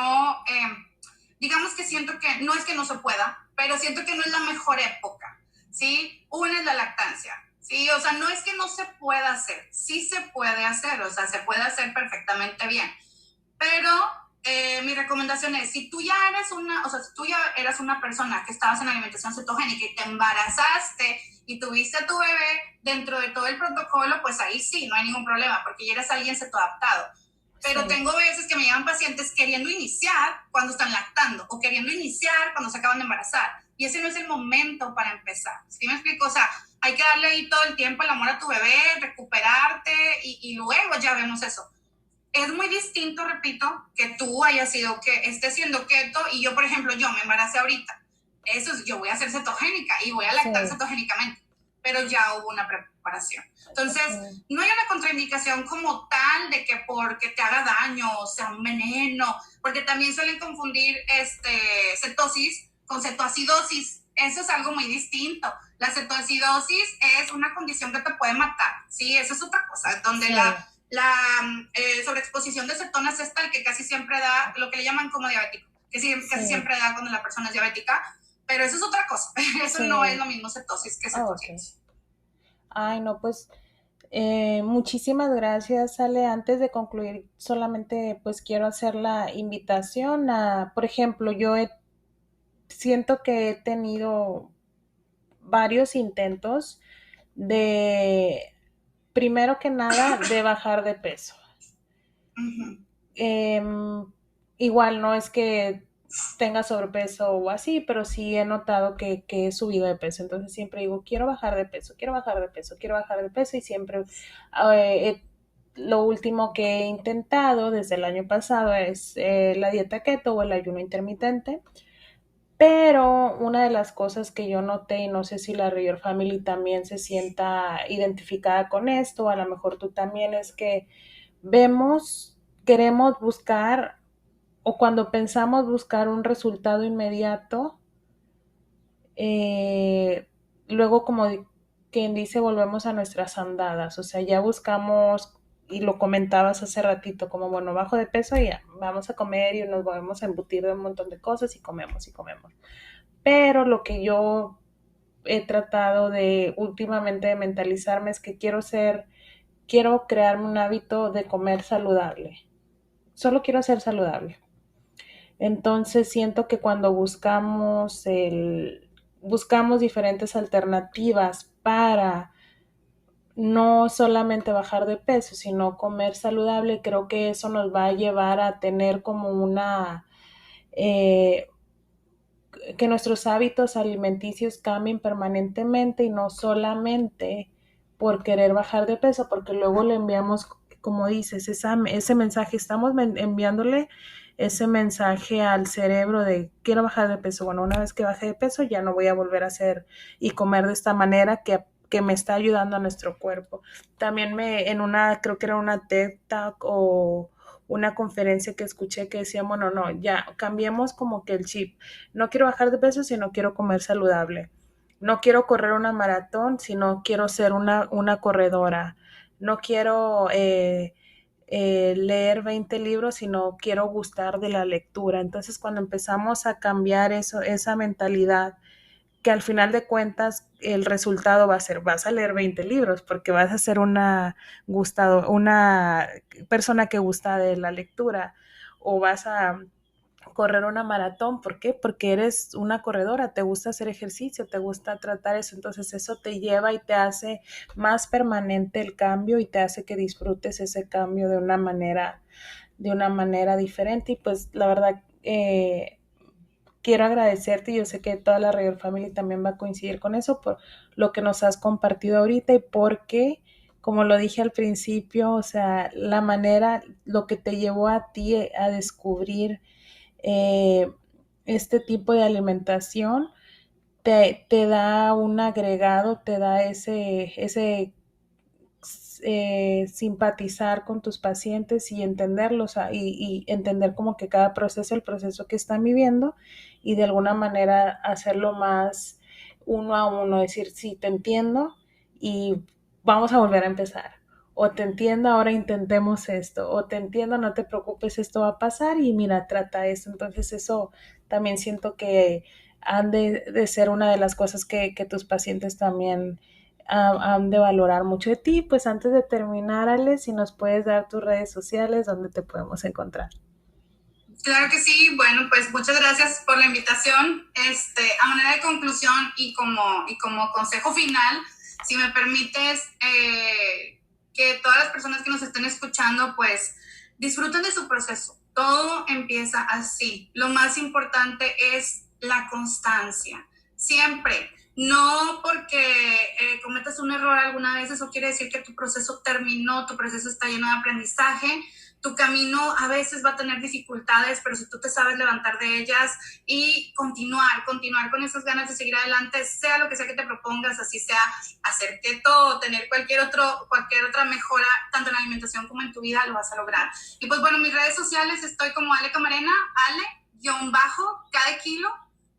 digamos que siento que no es que no se pueda, pero siento que no es la mejor época, ¿sí? Una es la lactancia, ¿sí? O sea, no es que no se pueda hacer, sí se puede hacer, o sea, se puede hacer perfectamente bien. Pero mi recomendación es, si tú ya eres o sea, si tú ya eras una persona que estabas en alimentación cetogénica y te embarazaste y tuviste a tu bebé dentro de todo el protocolo, pues ahí sí, no hay ningún problema, porque ya eres alguien cetoadaptado. Pero sí, tengo veces que me llevan pacientes queriendo iniciar cuando están lactando o queriendo iniciar cuando se acaban de embarazar. Y ese no es el momento para empezar. ¿Sí me explico? O sea, hay que darle ahí todo el tiempo el amor a tu bebé, recuperarte y luego ya vemos eso. Es muy distinto, repito, que tú hayas sido, que estés siendo keto y yo, por ejemplo, yo me embaracé ahorita. Eso es, yo voy a ser cetogénica y voy a lactar sí, cetogénicamente, pero ya hubo una preparación. Entonces, sí, no hay una contraindicación como tal de que porque te haga daño, o sea, un veneno, porque también suelen confundir cetosis con cetoacidosis. Eso es algo muy distinto. La cetoacidosis es una condición que te puede matar, ¿sí? Eso es otra cosa, donde sí, la sobreexposición de cetonas es tal que casi siempre da lo que le llaman como diabético, que casi sí, siempre da cuando la persona es diabética, pero eso es otra cosa, eso no es sí. lo mismo cetosis que Ah, ok. cetosis. Ay, no, pues muchísimas gracias, Ale. Antes de concluir, solamente pues quiero hacer la invitación a, por ejemplo, siento que he tenido varios intentos de, primero que nada, de bajar de peso. Uh-huh. Em, Igual no es que tenga sobrepeso o así, pero sí he notado que he subido de peso. Entonces siempre digo, quiero bajar de peso, quiero bajar de peso, quiero bajar de peso y siempre lo último que he intentado desde el año pasado es la dieta keto o el ayuno intermitente. Pero una de las cosas que yo noté, y no sé si la River Family también se sienta identificada con esto, a lo mejor tú también, es que queremos buscar, o cuando pensamos buscar un resultado inmediato, eh, luego como quien dice, volvemos a nuestras andadas, o sea, ya buscamos, y lo comentabas hace ratito, como bueno, bajo de peso y ya, vamos a comer y nos volvemos a embutir de un montón de cosas y comemos y comemos. Pero lo que yo he tratado de últimamente de mentalizarme es que quiero crearme un hábito de comer saludable. Solo quiero ser saludable. Entonces siento que cuando buscamos diferentes alternativas para no solamente bajar de peso, sino comer saludable, creo que eso nos va a llevar a tener como eh, que nuestros hábitos alimenticios cambien permanentemente y no solamente por querer bajar de peso, porque luego le enviamos, como dices, ese mensaje, estamos enviándole ese mensaje al cerebro de quiero bajar de peso. Bueno, una vez que baje de peso ya no voy a volver a hacer y comer de esta manera que me está ayudando a nuestro cuerpo. También creo que era una TED Talk o una conferencia que escuché que decía, bueno, no, ya cambiemos como que el chip. No quiero bajar de peso, sino quiero comer saludable. No quiero correr una maratón, sino quiero ser una corredora. No quiero leer 20 libros, sino quiero gustar de la lectura. Entonces, cuando empezamos a cambiar esa mentalidad, que al final de cuentas el resultado va a ser, vas a leer 20 libros porque vas a ser una persona que gusta de la lectura o vas a correr una maratón. ¿Por qué? Porque eres una corredora, te gusta hacer ejercicio, te gusta tratar eso, entonces eso te lleva y te hace más permanente el cambio y te hace que disfrutes ese cambio de una manera diferente y pues la verdad quiero agradecerte y yo sé que toda la Royal Family también va a coincidir con eso por lo que nos has compartido ahorita y porque como lo dije al principio, o sea, la manera, lo que te llevó a ti a descubrir este tipo de alimentación, te da un agregado, te da ese simpatizar con tus pacientes y entenderlos y entender como que cada proceso, el proceso que están viviendo y de alguna manera hacerlo más uno a uno, decir, sí, te entiendo y vamos a volver a empezar. O te entiendo, ahora intentemos esto. O te entiendo, no te preocupes, esto va a pasar y mira, trata esto. Entonces eso también siento que han de ser una de las cosas que tus pacientes también han de valorar mucho de ti. Pues antes de terminar, Ale, si nos puedes dar tus redes sociales, donde te podemos encontrar. Claro que sí, bueno, pues muchas gracias por la invitación. A manera de conclusión y como consejo final, si me permites, que todas las personas que nos estén escuchando, pues disfruten de su proceso. Todo empieza así. Lo más importante es la constancia. Siempre. No porque cometas un error alguna vez, eso quiere decir que tu proceso terminó, tu proceso está lleno de aprendizaje. Tu camino a veces va a tener dificultades, pero si tú te sabes levantar de ellas y continuar con esas ganas de seguir adelante, sea lo que sea que te propongas, así sea hacer keto o tener cualquier otra mejora, tanto en la alimentación como en tu vida, lo vas a lograr. Y pues bueno, mis redes sociales estoy como Ale Camarena, Ale-cada kilo,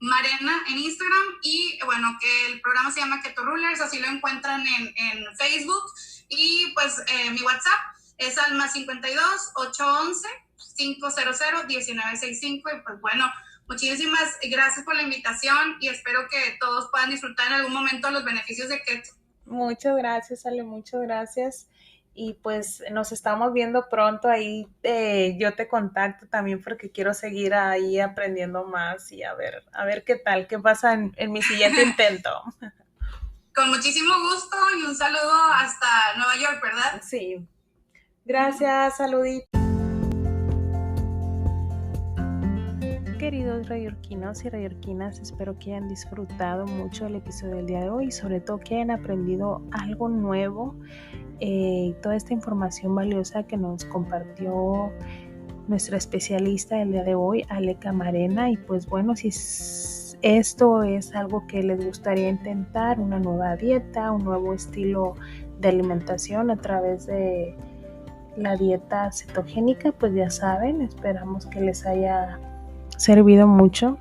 Marena en Instagram, y bueno, que el programa se llama Keto Rulers, así lo encuentran en Facebook, y pues mi WhatsApp es al más 52-811-500-1965. Y pues bueno, muchísimas gracias por la invitación y espero que todos puedan disfrutar en algún momento los beneficios de keto. Muchas gracias, Ale, muchas gracias. Y pues nos estamos viendo pronto ahí. Yo te contacto también porque quiero seguir ahí aprendiendo más y a ver qué tal, qué pasa en mi siguiente intento. Con muchísimo gusto y un saludo hasta Nueva York, ¿verdad? Sí. Gracias, saluditos. Queridos rayurquinos y rayurquinas, espero que hayan disfrutado mucho el episodio del día de hoy y sobre todo que hayan aprendido algo nuevo. Toda esta información valiosa que nos compartió nuestra especialista del día de hoy, Ale Camarena. Y pues bueno, si esto es algo que les gustaría intentar, una nueva dieta, un nuevo estilo de alimentación a través de la dieta cetogénica, pues ya saben, esperamos que les haya servido mucho.